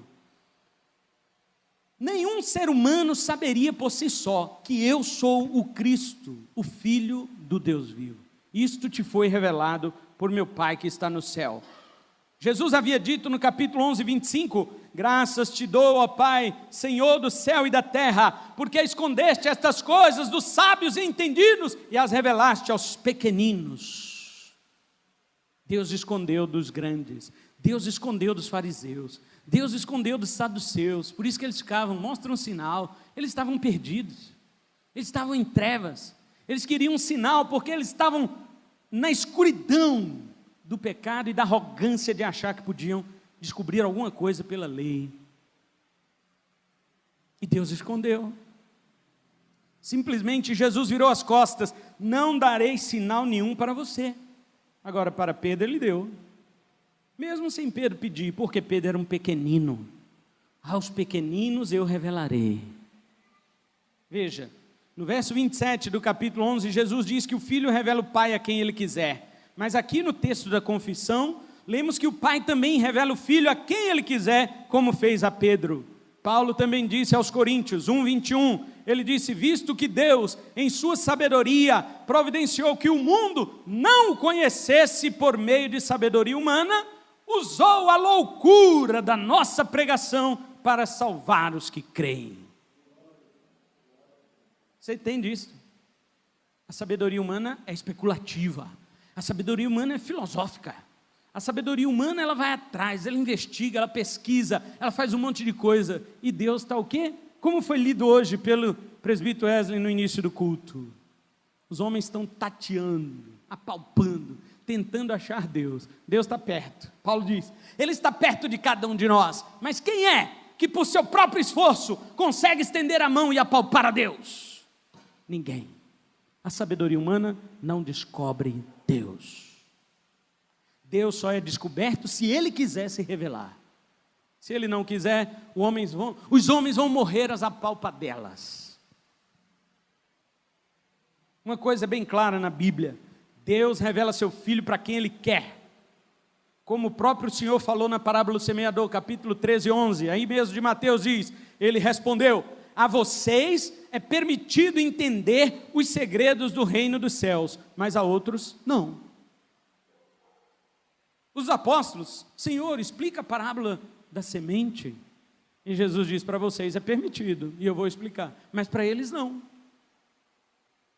Nenhum ser humano saberia por si só que eu sou o Cristo, o Filho do Deus vivo. Isto te foi revelado por meu Pai que está no céu. Jesus havia dito no capítulo 11, 25, graças te dou, ó Pai, Senhor do céu e da terra, porque escondeste estas coisas dos sábios e entendidos e as revelaste aos pequeninos. Deus escondeu dos grandes, Deus escondeu dos fariseus, Deus escondeu dos saduceus, por isso que eles ficavam, mostra um sinal, eles estavam perdidos, eles estavam em trevas, Eles queriam um sinal, porque eles estavam na escuridão do pecado e da arrogância de achar que podiam descobrir alguma coisa pela lei. E Deus escondeu. Simplesmente Jesus virou as costas: não darei sinal nenhum para você. Agora para Pedro ele deu, mesmo sem Pedro pedir, porque Pedro era um pequenino. Aos pequeninos eu revelarei. Veja, no verso 27 do capítulo 11, Jesus diz que o Filho revela o Pai a quem Ele quiser. Mas aqui no texto da confissão, lemos que o Pai também revela o Filho a quem Ele quiser, como fez a Pedro. Paulo também disse aos Coríntios 1:21, ele disse: visto que Deus, em sua sabedoria, providenciou que o mundo não o conhecesse por meio de sabedoria humana, usou a loucura da nossa pregação para salvar os que creem. Você entende isso? A sabedoria humana é especulativa, a sabedoria humana é filosófica, a sabedoria humana ela vai atrás, ela investiga, ela pesquisa, ela faz um monte de coisa, e Deus está o quê? Como foi lido hoje pelo presbítero Wesley no início do culto, os homens estão tateando, apalpando, tentando achar Deus. Deus está perto. Paulo diz, Ele está perto de cada um de nós, mas quem é que por seu próprio esforço consegue estender a mão e apalpar a Deus? Ninguém. A sabedoria humana não descobre Deus. Deus só é descoberto se Ele quiser se revelar. Se Ele não quiser, os homens vão morrer às apalpadelas. Uma coisa bem clara na Bíblia: Deus revela seu Filho para quem Ele quer. Como o próprio Senhor falou na parábola do semeador, capítulo 13:11, aí mesmo de Mateus diz, Ele respondeu: a vocês é permitido entender os segredos do reino dos céus, mas a outros não. Os apóstolos: Senhor, explica a parábola da semente. E Jesus diz: para vocês é permitido, e eu vou explicar, mas para eles não.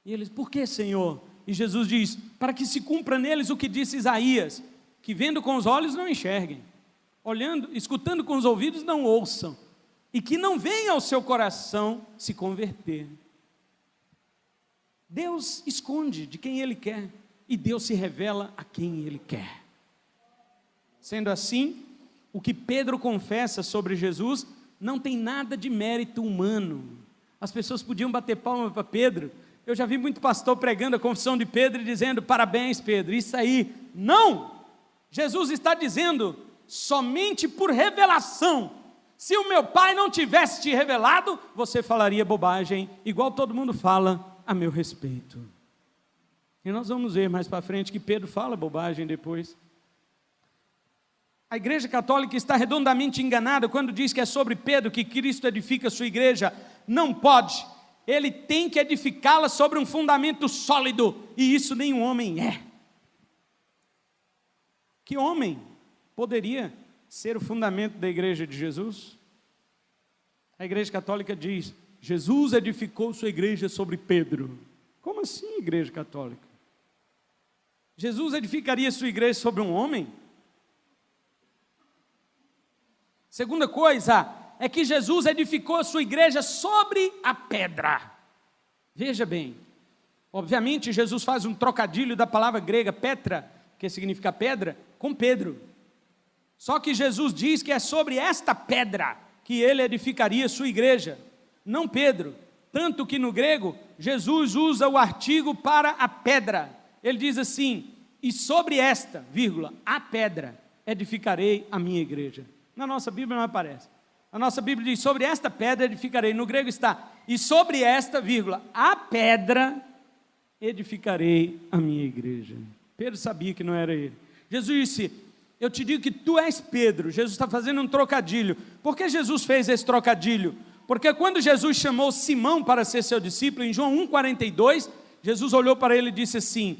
E eles: por que, Senhor? E Jesus diz: para que se cumpra neles o que disse Isaías, que vendo com os olhos não enxerguem, olhando, escutando com os ouvidos não ouçam, e que não venha ao seu coração se converter. Deus esconde de quem Ele quer, e Deus se revela a quem Ele quer. Sendo assim, o que Pedro confessa sobre Jesus não tem nada de mérito humano. As pessoas podiam bater palma para Pedro. Eu já vi muito pastor pregando a confissão de Pedro e dizendo: parabéns, Pedro, isso aí. Não! Jesus está dizendo: somente por revelação. Se o meu Pai não tivesse te revelado, você falaria bobagem, igual todo mundo fala a meu respeito. E nós vamos ver mais para frente que Pedro fala bobagem depois. A Igreja Católica está redondamente enganada quando diz que é sobre Pedro que Cristo edifica a sua igreja. Não pode. Ele tem que edificá-la sobre um fundamento sólido, e isso nenhum homem é. Que homem poderia ser o fundamento da igreja de Jesus? A Igreja Católica diz: Jesus edificou sua igreja sobre Pedro. Como assim, Igreja Católica? Jesus edificaria sua igreja sobre um homem? Segunda coisa é que Jesus edificou a sua igreja sobre a pedra. Veja bem, obviamente Jesus faz um trocadilho da palavra grega Petra, que significa pedra, com Pedro. Só que Jesus diz que é sobre esta pedra que Ele edificaria a sua igreja, não Pedro. Tanto que no grego, Jesus usa o artigo para a pedra. Ele diz assim: e sobre esta, vírgula, a pedra, edificarei a minha igreja. Na nossa Bíblia não aparece. A nossa Bíblia diz: sobre esta pedra edificarei. No grego está: e sobre esta, vírgula, a pedra, edificarei a minha igreja. Pedro sabia que não era ele. Jesus disse: eu te digo que tu és Pedro. Jesus está fazendo um trocadilho. Por que Jesus fez esse trocadilho? Porque quando Jesus chamou Simão para ser seu discípulo, em João 1,42, Jesus olhou para ele e disse assim: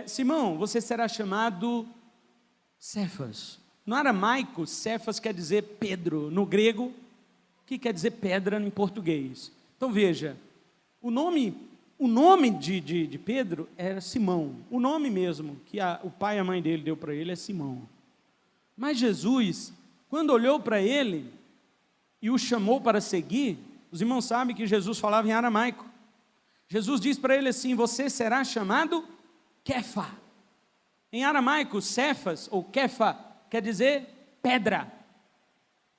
Simão, você será chamado Cefas. No aramaico, Cefas quer dizer Pedro. No grego, que quer dizer pedra em português. Então veja, o nome de Pedro era Simão. O nome mesmo que o pai e a mãe dele deu para ele é Simão. Mas Jesus, quando olhou para ele e o chamou para seguir, os irmãos sabem que Jesus falava em aramaico. Jesus diz para ele assim: você será chamado Kefa. Em aramaico, Cefas ou Kefa quer dizer pedra.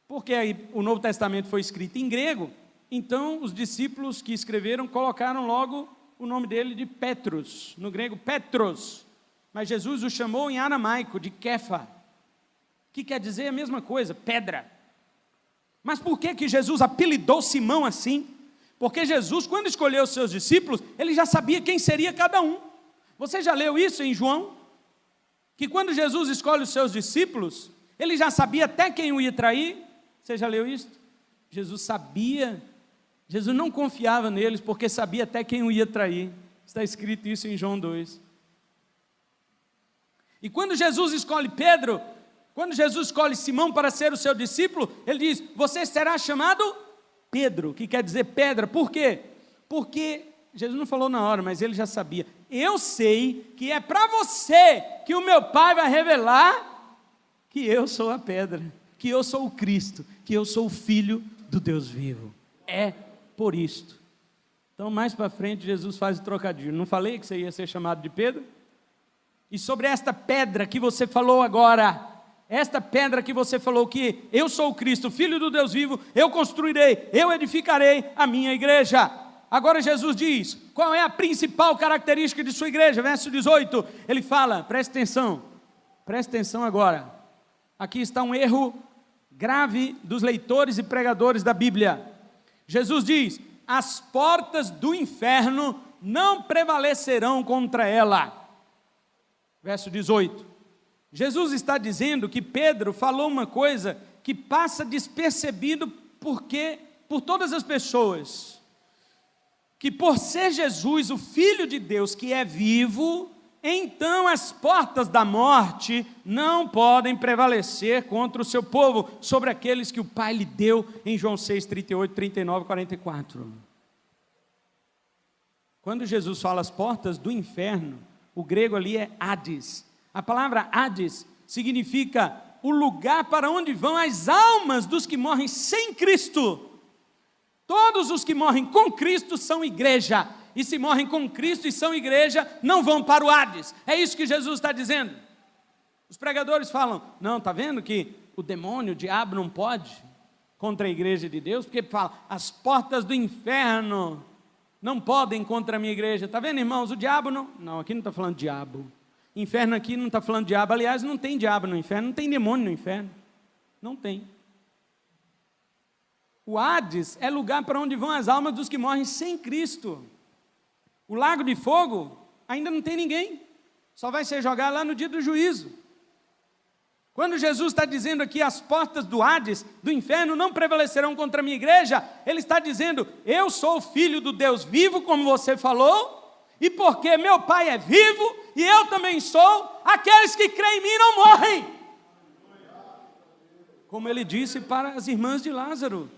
Porque aí o Novo Testamento foi escrito em grego, então os discípulos que escreveram colocaram logo o nome dele de Petros, no grego Petros, mas Jesus o chamou em aramaico de Kefa, que quer dizer a mesma coisa, pedra. Mas por que Jesus apelidou Simão assim? Porque Jesus, quando escolheu os seus discípulos, ele já sabia quem seria cada um. Você já leu isso em João? Que quando Jesus escolhe os seus discípulos, ele já sabia até quem o ia trair. Você já leu isso? Jesus sabia, Jesus não confiava neles, porque sabia até quem o ia trair. Está escrito isso em João 2. E quando Jesus escolhe Pedro, quando Jesus escolhe Simão para ser o seu discípulo, ele diz: você será chamado Pedro, que quer dizer pedra. Por quê? Porque Jesus não falou na hora, mas ele já sabia. Eu sei que é para você que o meu Pai vai revelar que eu sou a pedra, que eu sou o Cristo, que eu sou o Filho do Deus vivo. É por isto. Então mais para frente Jesus faz o trocadilho. Não falei que você ia ser chamado de Pedro? E sobre esta pedra que você falou agora, esta pedra que você falou que eu sou o Cristo, Filho do Deus vivo, eu construirei, eu edificarei a minha igreja. Agora Jesus diz, qual é a principal característica de sua igreja? Verso 18, ele fala, preste atenção agora. Aqui está um erro grave dos leitores e pregadores da Bíblia. Jesus diz, as portas do inferno não prevalecerão contra ela. Verso 18, Jesus está dizendo que Pedro falou uma coisa que passa despercebido por todas as pessoas, que por ser Jesus o Filho de Deus que é vivo, então as portas da morte não podem prevalecer contra o seu povo, sobre aqueles que o Pai lhe deu em João 6, 38, 39, 44. Quando Jesus fala as portas do inferno, o grego ali é Hades. A palavra Hades significa o lugar para onde vão as almas dos que morrem sem Cristo. Todos os que morrem com Cristo são igreja, e se morrem com Cristo e são igreja, não vão para o Hades. É isso que Jesus está dizendo. Os pregadores falam, não, está vendo que o demônio, o diabo não pode contra a igreja de Deus, porque fala, as portas do inferno não podem contra a minha igreja. Está vendo, irmãos, o diabo não, aqui não está falando diabo. Inferno aqui não está falando diabo, aliás, não tem diabo no inferno, não tem demônio no inferno, não tem. O Hades é lugar para onde vão as almas dos que morrem sem Cristo. O lago de fogo ainda não tem ninguém, só vai ser jogado lá no dia do juízo. Quando Jesus está dizendo aqui, as portas do Hades, do inferno, não prevalecerão contra a minha igreja, ele está dizendo, eu sou o Filho do Deus vivo, como você falou, e porque meu Pai é vivo, e eu também sou, aqueles que creem em mim não morrem. Como ele disse para as irmãs de Lázaro,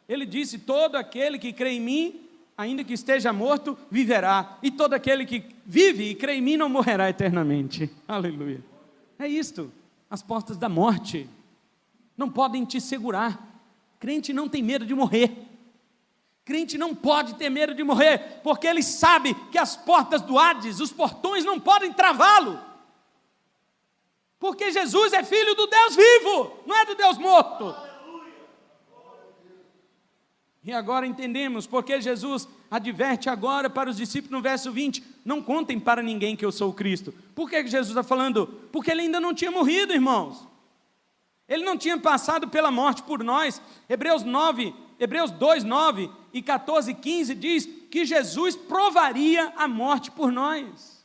ele disse, todo aquele que crê em mim, ainda que esteja morto, viverá, e todo aquele que vive e crê em mim não morrerá eternamente. Aleluia. É isto, as portas da morte não podem te segurar. Crente não tem medo de morrer. Crente não pode ter medo de morrer, porque ele sabe que as portas do Hades, os portões não podem travá-lo, porque Jesus é Filho do Deus vivo, não é do Deus morto. E agora entendemos porque Jesus adverte agora para os discípulos no verso 20, não contem para ninguém que eu sou o Cristo. Por que Jesus está falando? Porque ele ainda não tinha morrido, irmãos. Ele não tinha passado pela morte por nós. Hebreus 2, 9 e 14, 15 diz que Jesus provaria a morte por nós.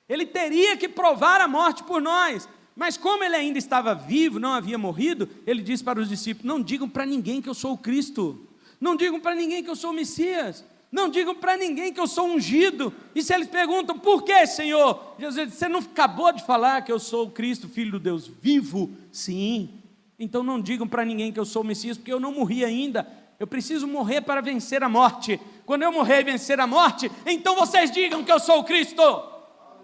Ele teria que provar a morte por nós. Mas como ele ainda estava vivo, não havia morrido, ele disse para os discípulos, não digam para ninguém que eu sou o Cristo. Não digam para ninguém que eu sou o Messias. Não digam para ninguém que eu sou ungido. E se eles perguntam, por que, Senhor? Jesus diz, você não acabou de falar que eu sou o Cristo, Filho do Deus vivo? Sim. Então não digam para ninguém que eu sou o Messias, porque eu não morri ainda. Eu preciso morrer para vencer a morte. Quando eu morrer e vencer a morte, então vocês digam que eu sou o Cristo,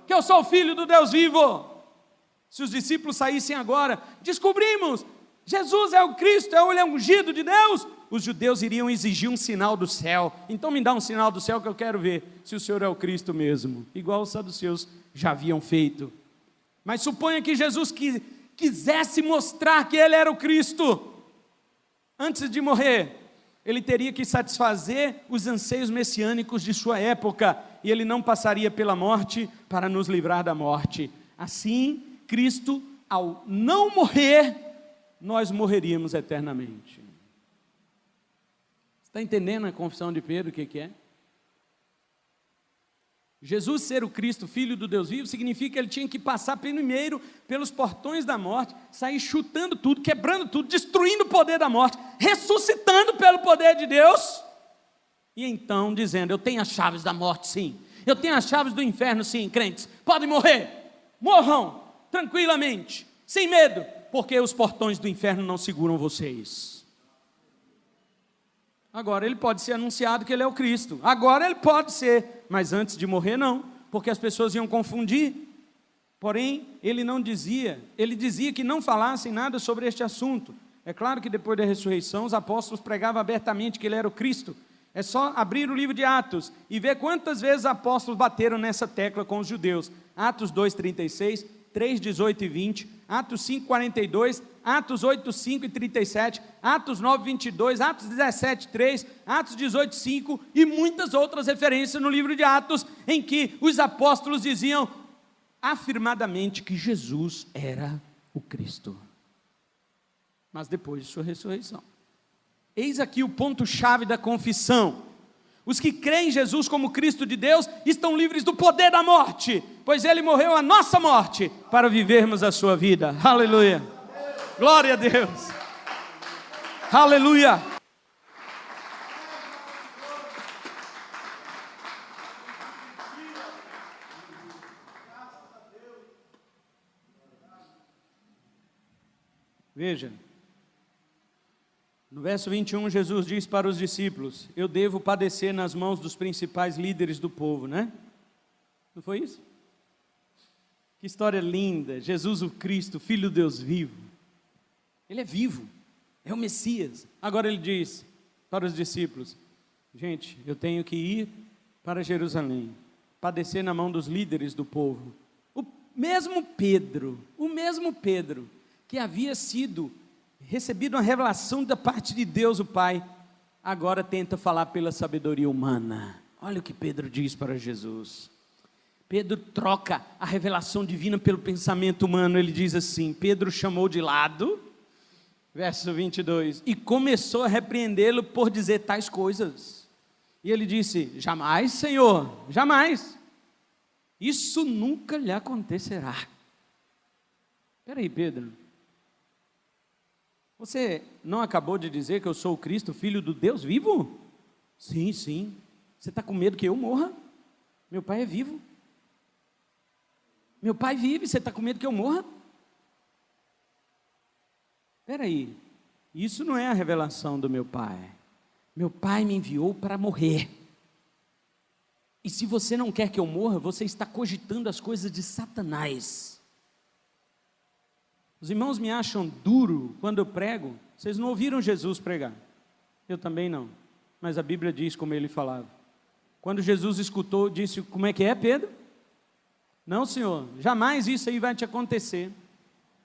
que eu sou o Filho do Deus vivo. Se os discípulos saíssem agora, descobrimos, Jesus é o Cristo, ele é o ungido de Deus, os judeus iriam exigir um sinal do céu. Então me dá um sinal do céu que eu quero ver se o Senhor é o Cristo mesmo, igual os saduceus já haviam feito. Mas suponha que Jesus quisesse mostrar que Ele era o Cristo. Antes de morrer, Ele teria que satisfazer os anseios messiânicos de sua época, e Ele não passaria pela morte para nos livrar da morte. Assim, Cristo, ao não morrer, nós morreríamos eternamente. Está entendendo a confissão de Pedro, o que é? Jesus ser o Cristo, Filho do Deus vivo, significa que Ele tinha que passar primeiro pelos portões da morte, sair chutando tudo, quebrando tudo, destruindo o poder da morte, ressuscitando pelo poder de Deus, e então dizendo: eu tenho as chaves da morte, sim, eu tenho as chaves do inferno, sim, crentes, podem morrer, morram, tranquilamente, sem medo, porque os portões do inferno não seguram vocês. Agora ele pode ser anunciado que Ele é o Cristo, agora ele pode ser, mas antes de morrer não, porque as pessoas iam confundir. Porém, ele não dizia, ele dizia que não falassem nada sobre este assunto. É claro que depois da ressurreição os apóstolos pregavam abertamente que Ele era o Cristo. É só abrir o livro de Atos e ver quantas vezes os apóstolos bateram nessa tecla com os judeus. Atos 2:36, 3:18 e 20, Atos 5:42, Atos 8:5 e 37, Atos 9:22, Atos 17:3, Atos 18:5 e muitas outras referências no livro de Atos, em que os apóstolos diziam afirmadamente que Jesus era o Cristo, mas depois de sua ressurreição. Eis aqui o ponto-chave da confissão: os que creem em Jesus como Cristo de Deus estão livres do poder da morte, pois Ele morreu a nossa morte para vivermos a sua vida. Aleluia, glória a Deus, aleluia. Veja, no verso 21, Jesus diz para os discípulos: eu devo padecer nas mãos dos principais líderes do povo, né? Não foi isso? Que história linda! Jesus o Cristo, Filho de Deus vivo. Ele é vivo, é o Messias. Agora ele diz para os discípulos: gente, eu tenho que ir para Jerusalém, padecer na mão dos líderes do povo. O mesmo Pedro que havia recebido uma revelação da parte de Deus o Pai, agora tenta falar pela sabedoria humana. Olha o que Pedro diz para Jesus. Pedro troca a revelação divina pelo pensamento humano. Ele diz assim, Pedro chamou de lado, verso 22, e começou a repreendê-lo por dizer tais coisas. E ele disse: jamais, Senhor, jamais, isso nunca lhe acontecerá. Espera aí, Pedro, você não acabou de dizer que eu sou o Cristo, Filho do Deus vivo? Sim, sim. Você está com medo que eu morra? Meu Pai é vivo. Meu Pai vive, você está com medo que eu morra? Espera aí, isso não é a revelação do meu Pai. Meu Pai me enviou para morrer. E se você não quer que eu morra, você está cogitando as coisas de Satanás. Os irmãos me acham duro quando eu prego. Vocês não ouviram Jesus pregar? Eu também não, mas a Bíblia diz como ele falava. Quando Jesus escutou, disse: como é que é, Pedro? Não, Senhor, jamais isso aí vai te acontecer.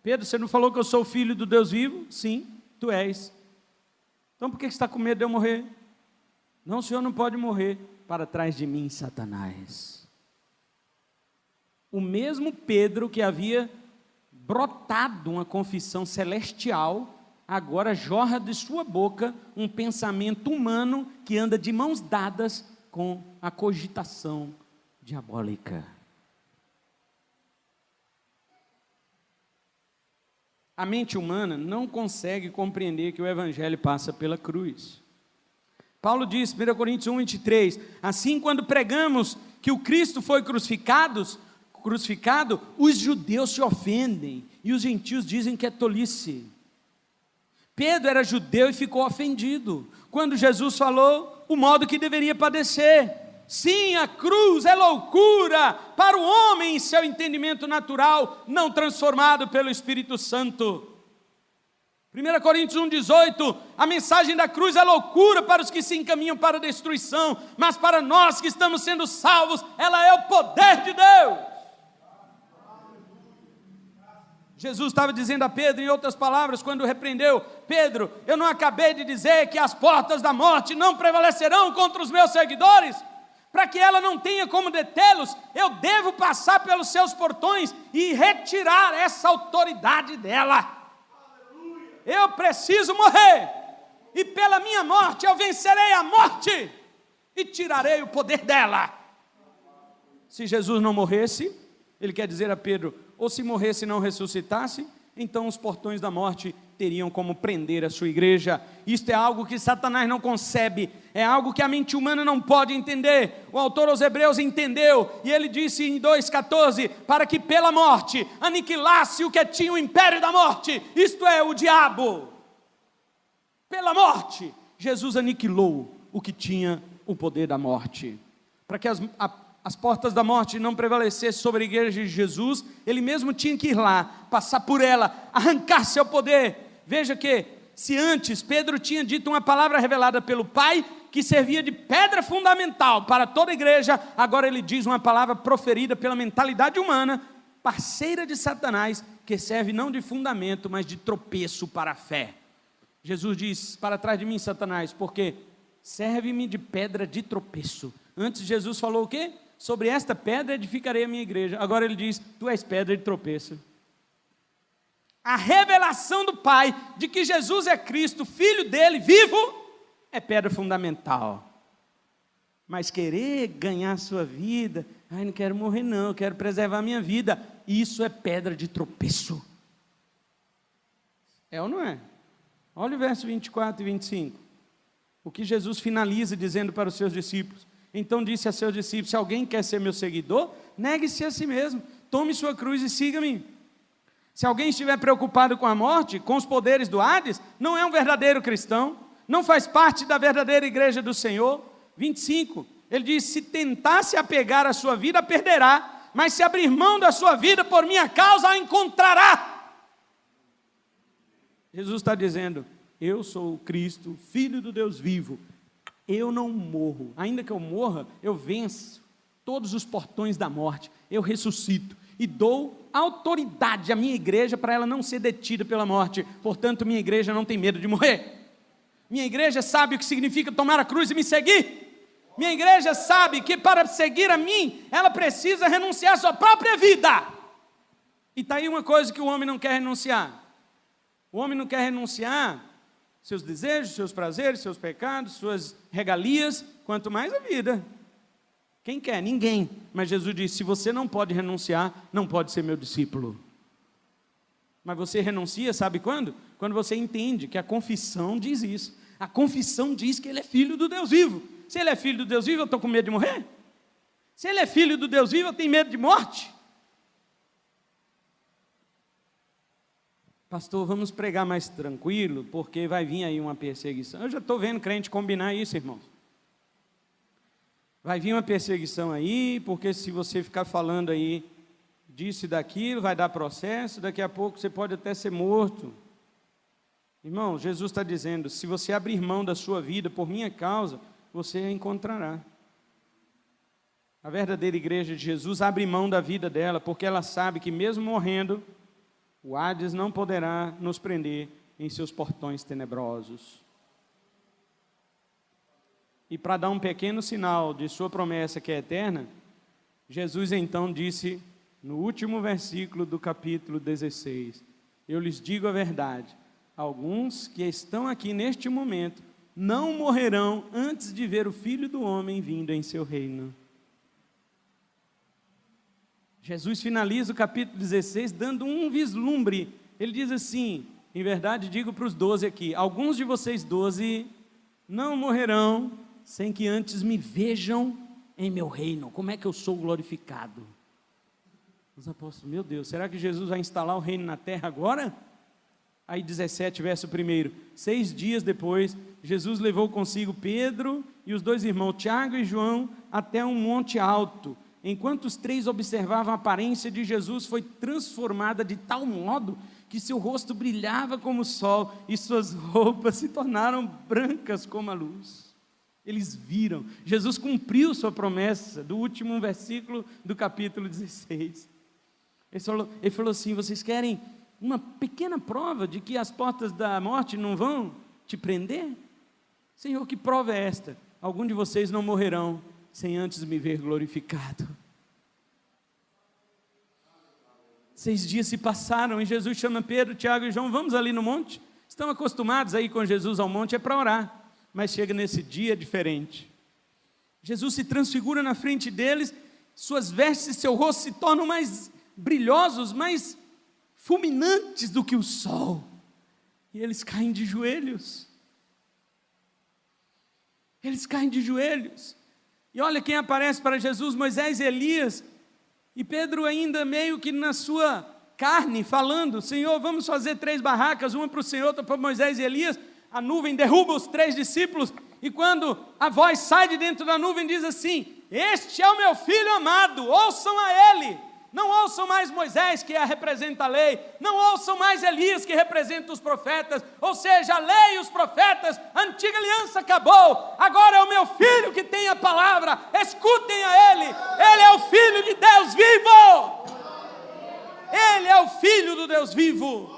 Pedro, você não falou que eu sou o Filho do Deus vivo? Sim, tu és. Então por que você está com medo de eu morrer? Não, o Senhor não pode morrer. Para trás de mim, Satanás. O mesmo Pedro que havia brotado uma confissão celestial, agora jorra de sua boca um pensamento humano que anda de mãos dadas com a cogitação diabólica. A mente humana não consegue compreender que o Evangelho passa pela cruz. Paulo diz, 1 Coríntios 1:23, assim quando pregamos que o Cristo foi crucificado, os judeus se ofendem e os gentios dizem que é tolice. Pedro era judeu e ficou ofendido quando Jesus falou o modo que deveria padecer. Sim, a cruz é loucura para o homem em seu entendimento natural, não transformado pelo Espírito Santo. 1 Coríntios 1,18, a mensagem da cruz é loucura para os que se encaminham para a destruição, mas para nós que estamos sendo salvos, ela é o poder de Deus. Jesus estava dizendo a Pedro, em outras palavras, quando repreendeu: Pedro, eu não acabei de dizer que as portas da morte não prevalecerão contra os meus seguidores? Para que ela não tenha como detê-los, eu devo passar pelos seus portões e retirar essa autoridade dela. Eu preciso morrer, e pela minha morte eu vencerei a morte, e tirarei o poder dela. Se Jesus não morresse, ele quer dizer a Pedro, ou se morresse e não ressuscitasse, então os portões da morte teriam como prender a sua igreja. Isto é algo que Satanás não concebe, é algo que a mente humana não pode entender. O autor aos Hebreus entendeu, e ele disse em 2,14, para que pela morte aniquilasse o que tinha o império da morte, isto é, o diabo. Pela morte, Jesus aniquilou o que tinha o poder da morte, para que as portas da morte não prevalecessem sobre a igreja de Jesus. Ele mesmo tinha que ir lá, passar por ela, arrancar seu poder. Veja que, se antes Pedro tinha dito uma palavra revelada pelo Pai, que servia de pedra fundamental para toda a igreja, agora ele diz uma palavra proferida pela mentalidade humana, parceira de Satanás, que serve não de fundamento, mas de tropeço para a fé. Jesus diz: para trás de mim, Satanás, porque serve-me de pedra de tropeço. Antes Jesus falou o quê? Sobre esta pedra edificarei a minha igreja. Agora ele diz: tu és pedra de tropeço. A revelação do Pai de que Jesus é Cristo, Filho dele, vivo, é pedra fundamental. Mas querer ganhar a sua vida, não quero morrer não, eu quero preservar a minha vida, isso é pedra de tropeço. É ou não é? Olha o verso 24 e 25. O que Jesus finaliza dizendo para os seus discípulos: então disse a seus discípulos: se alguém quer ser meu seguidor, negue-se a si mesmo, tome sua cruz e siga-me. Se alguém estiver preocupado com a morte, com os poderes do Hades, não é um verdadeiro cristão, não faz parte da verdadeira igreja do Senhor. 25, ele diz: se tentar se apegar à sua vida, a perderá, mas se abrir mão da sua vida por minha causa, a encontrará. Jesus está dizendo: eu sou o Cristo, Filho do Deus vivo. Eu não morro, ainda que eu morra, eu venço todos os portões da morte, eu ressuscito e dou autoridade à minha igreja para ela não ser detida pela morte. Portanto, minha igreja não tem medo de morrer. Minha igreja sabe o que significa tomar a cruz e me seguir. Minha igreja sabe que para seguir a mim, ela precisa renunciar à sua própria vida. E está aí uma coisa que o homem não quer renunciar. O homem não quer renunciar seus desejos, seus prazeres, seus pecados, suas regalias, quanto mais a vida. Quem quer? Ninguém. Mas Jesus disse: se você não pode renunciar, não pode ser meu discípulo. Mas você renuncia, sabe quando? Quando você entende que a confissão diz isso. A confissão diz que ele é filho do Deus vivo. Se ele é filho do Deus vivo, eu estou com medo de morrer? Se ele é filho do Deus vivo, eu tenho medo de morte? Pastor, vamos pregar mais tranquilo, porque vai vir aí uma perseguição. Eu já estou vendo crente combinar isso, irmãos. Vai vir uma perseguição aí, porque se você ficar falando aí disso e daquilo, vai dar processo, daqui a pouco você pode até ser morto. Irmão, Jesus está dizendo: se você abrir mão da sua vida por minha causa, você a encontrará. A verdadeira igreja de Jesus abre mão da vida dela, porque ela sabe que mesmo morrendo, o Hades não poderá nos prender em seus portões tenebrosos. E para dar um pequeno sinal de sua promessa que é eterna, Jesus então disse no último versículo do capítulo 16: eu lhes digo a verdade, alguns que estão aqui neste momento não morrerão antes de ver o Filho do Homem vindo em seu reino. Jesus finaliza o capítulo 16 dando um vislumbre. Ele diz assim: em verdade digo para os 12 aqui, alguns de vocês 12 não morrerão sem que antes me vejam em meu reino. Como é que eu sou glorificado? Os apóstolos: meu Deus, será que Jesus vai instalar o reino na terra agora? Aí 17, verso 1, 6 dias depois, Jesus levou consigo Pedro e os 2 irmãos, Tiago e João, até um monte alto. Enquanto os 3 observavam, a aparência de Jesus foi transformada de tal modo que seu rosto brilhava como o sol e suas roupas se tornaram brancas como a luz. Eles viram, Jesus cumpriu sua promessa do último versículo do capítulo 16. Ele falou assim: vocês querem uma pequena prova de que as portas da morte não vão te prender? Senhor, que prova é esta? Algum de vocês não morrerão sem antes me ver glorificado. 6 dias se passaram e Jesus chama Pedro, Tiago e João: vamos ali no monte. Estão acostumados a ir com Jesus ao monte, é para orar. Mas chega nesse dia diferente. Jesus se transfigura na frente deles, suas vestes e seu rosto se tornam mais brilhosos, mais fulminantes do que o sol. E eles caem de joelhos. Eles caem de joelhos. E olha quem aparece para Jesus: Moisés e Elias. E Pedro ainda meio que na sua carne, falando: Senhor, vamos fazer 3 barracas, uma para o Senhor, outra para Moisés e Elias. A nuvem derruba os 3 discípulos, e quando a voz sai de dentro da nuvem, diz assim: este é o meu filho amado, ouçam a ele. Não ouçam mais Moisés, que representa a lei, não ouçam mais Elias, que representa os profetas, ou seja, a lei e os profetas, a antiga aliança acabou, agora é o meu filho que tem a palavra, escutem a ele é o filho de Deus vivo, ele é o filho do Deus vivo,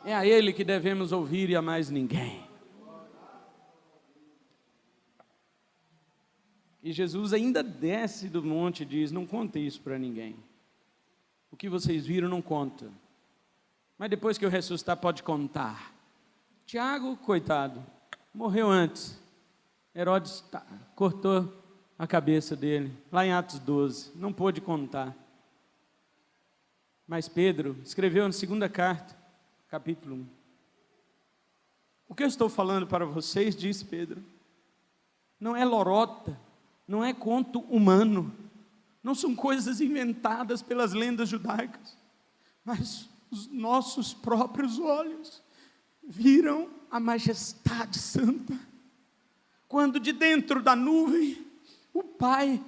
é a ele que devemos ouvir e a mais ninguém. E Jesus ainda desce do monte e diz: não conte isso para ninguém. O que vocês viram não conta. Mas depois que eu ressuscitar pode contar. Tiago, coitado, morreu antes. Herodes cortou a cabeça dele, lá em Atos 12. Não pôde contar. Mas Pedro escreveu na 2ª carta, capítulo 1. O que eu estou falando para vocês, diz Pedro, não é lorota, não é conto humano, não são coisas inventadas pelas lendas judaicas, mas os nossos próprios olhos viram a majestade santa, quando de dentro da nuvem o Pai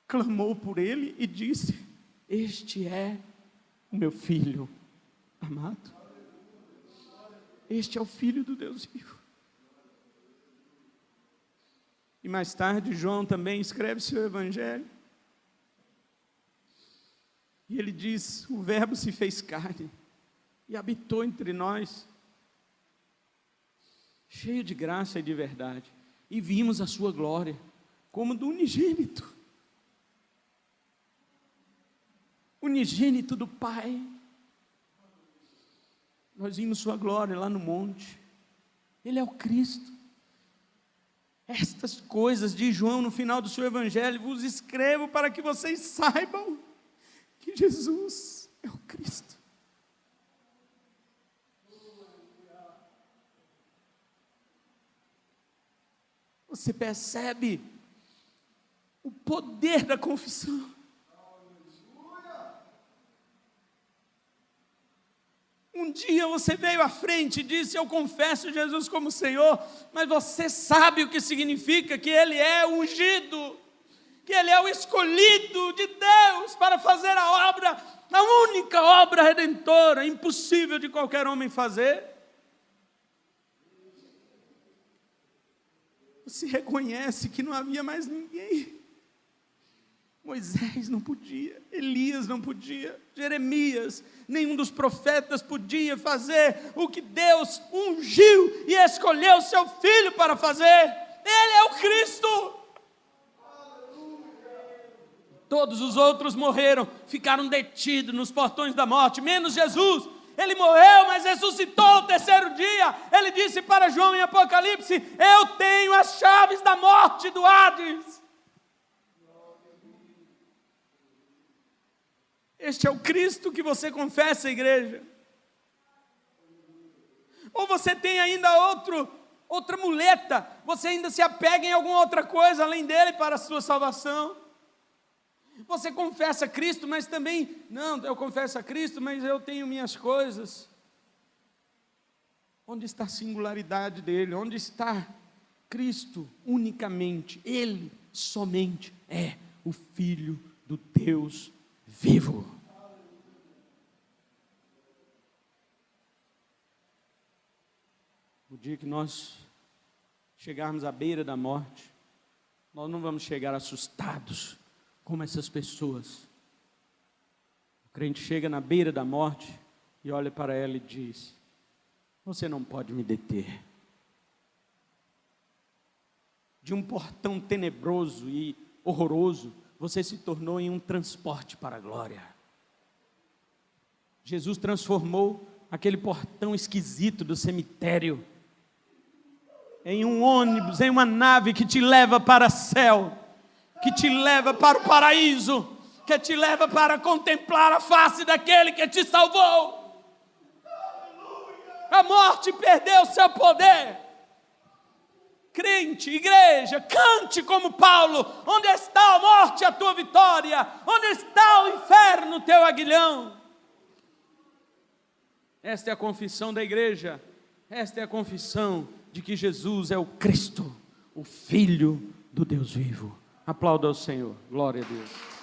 clamou por ele e disse: este é o meu filho amado, este é o Filho do Deus vivo. E mais tarde João também escreve seu evangelho, e ele diz: o verbo se fez carne e habitou entre nós, cheio de graça e de verdade, e vimos a sua glória como do unigênito do Pai. Nós vimos sua glória lá no monte. Ele é o Cristo. Estas coisas, diz João no final do seu evangelho, vos escrevo para que vocês saibam que Jesus é o Cristo. Você percebe o poder da confissão? Um dia você veio à frente e disse: eu confesso Jesus como Senhor, mas você sabe o que significa que Ele é o ungido, que Ele é o escolhido de Deus para fazer a obra, a única obra redentora, impossível de qualquer homem fazer. Você reconhece que não havia mais ninguém. Moisés não podia, Elias não podia, Jeremias, nenhum dos profetas podia fazer o que Deus ungiu e escolheu seu filho para fazer. Ele é o Cristo. Todos os outros morreram, ficaram detidos nos portões da morte, menos Jesus. Ele morreu, mas ressuscitou ao 3º dia. Ele disse para João em Apocalipse: eu tenho as chaves da morte e do Hades. Este é o Cristo que você confessa, igreja? Ou você tem ainda outra muleta? Você ainda se apega em alguma outra coisa além dele para a sua salvação? Você confessa Cristo, mas também, não, eu confesso a Cristo, mas eu tenho minhas coisas. Onde está a singularidade dele? Onde está Cristo unicamente? Ele somente é o Filho do Deus vivo. dia que nós chegarmos à beira da morte, nós não vamos chegar assustados como essas pessoas. O crente chega na beira da morte e olha para ela e diz: você não pode me deter. De um portão tenebroso e horroroso, você se tornou em um transporte para a glória. Jesus transformou aquele portão esquisito do cemitério em um ônibus, em uma nave que te leva para o céu, que te leva para o paraíso, que te leva para contemplar a face daquele que te salvou. A morte perdeu seu poder. Crente, igreja, cante como Paulo: onde está a morte, a tua vitória? Onde está o inferno, o teu aguilhão? Esta é a confissão da igreja. Esta é a confissão de que Jesus é o Cristo, o Filho do Deus vivo. Aplauda ao Senhor. Glória a Deus.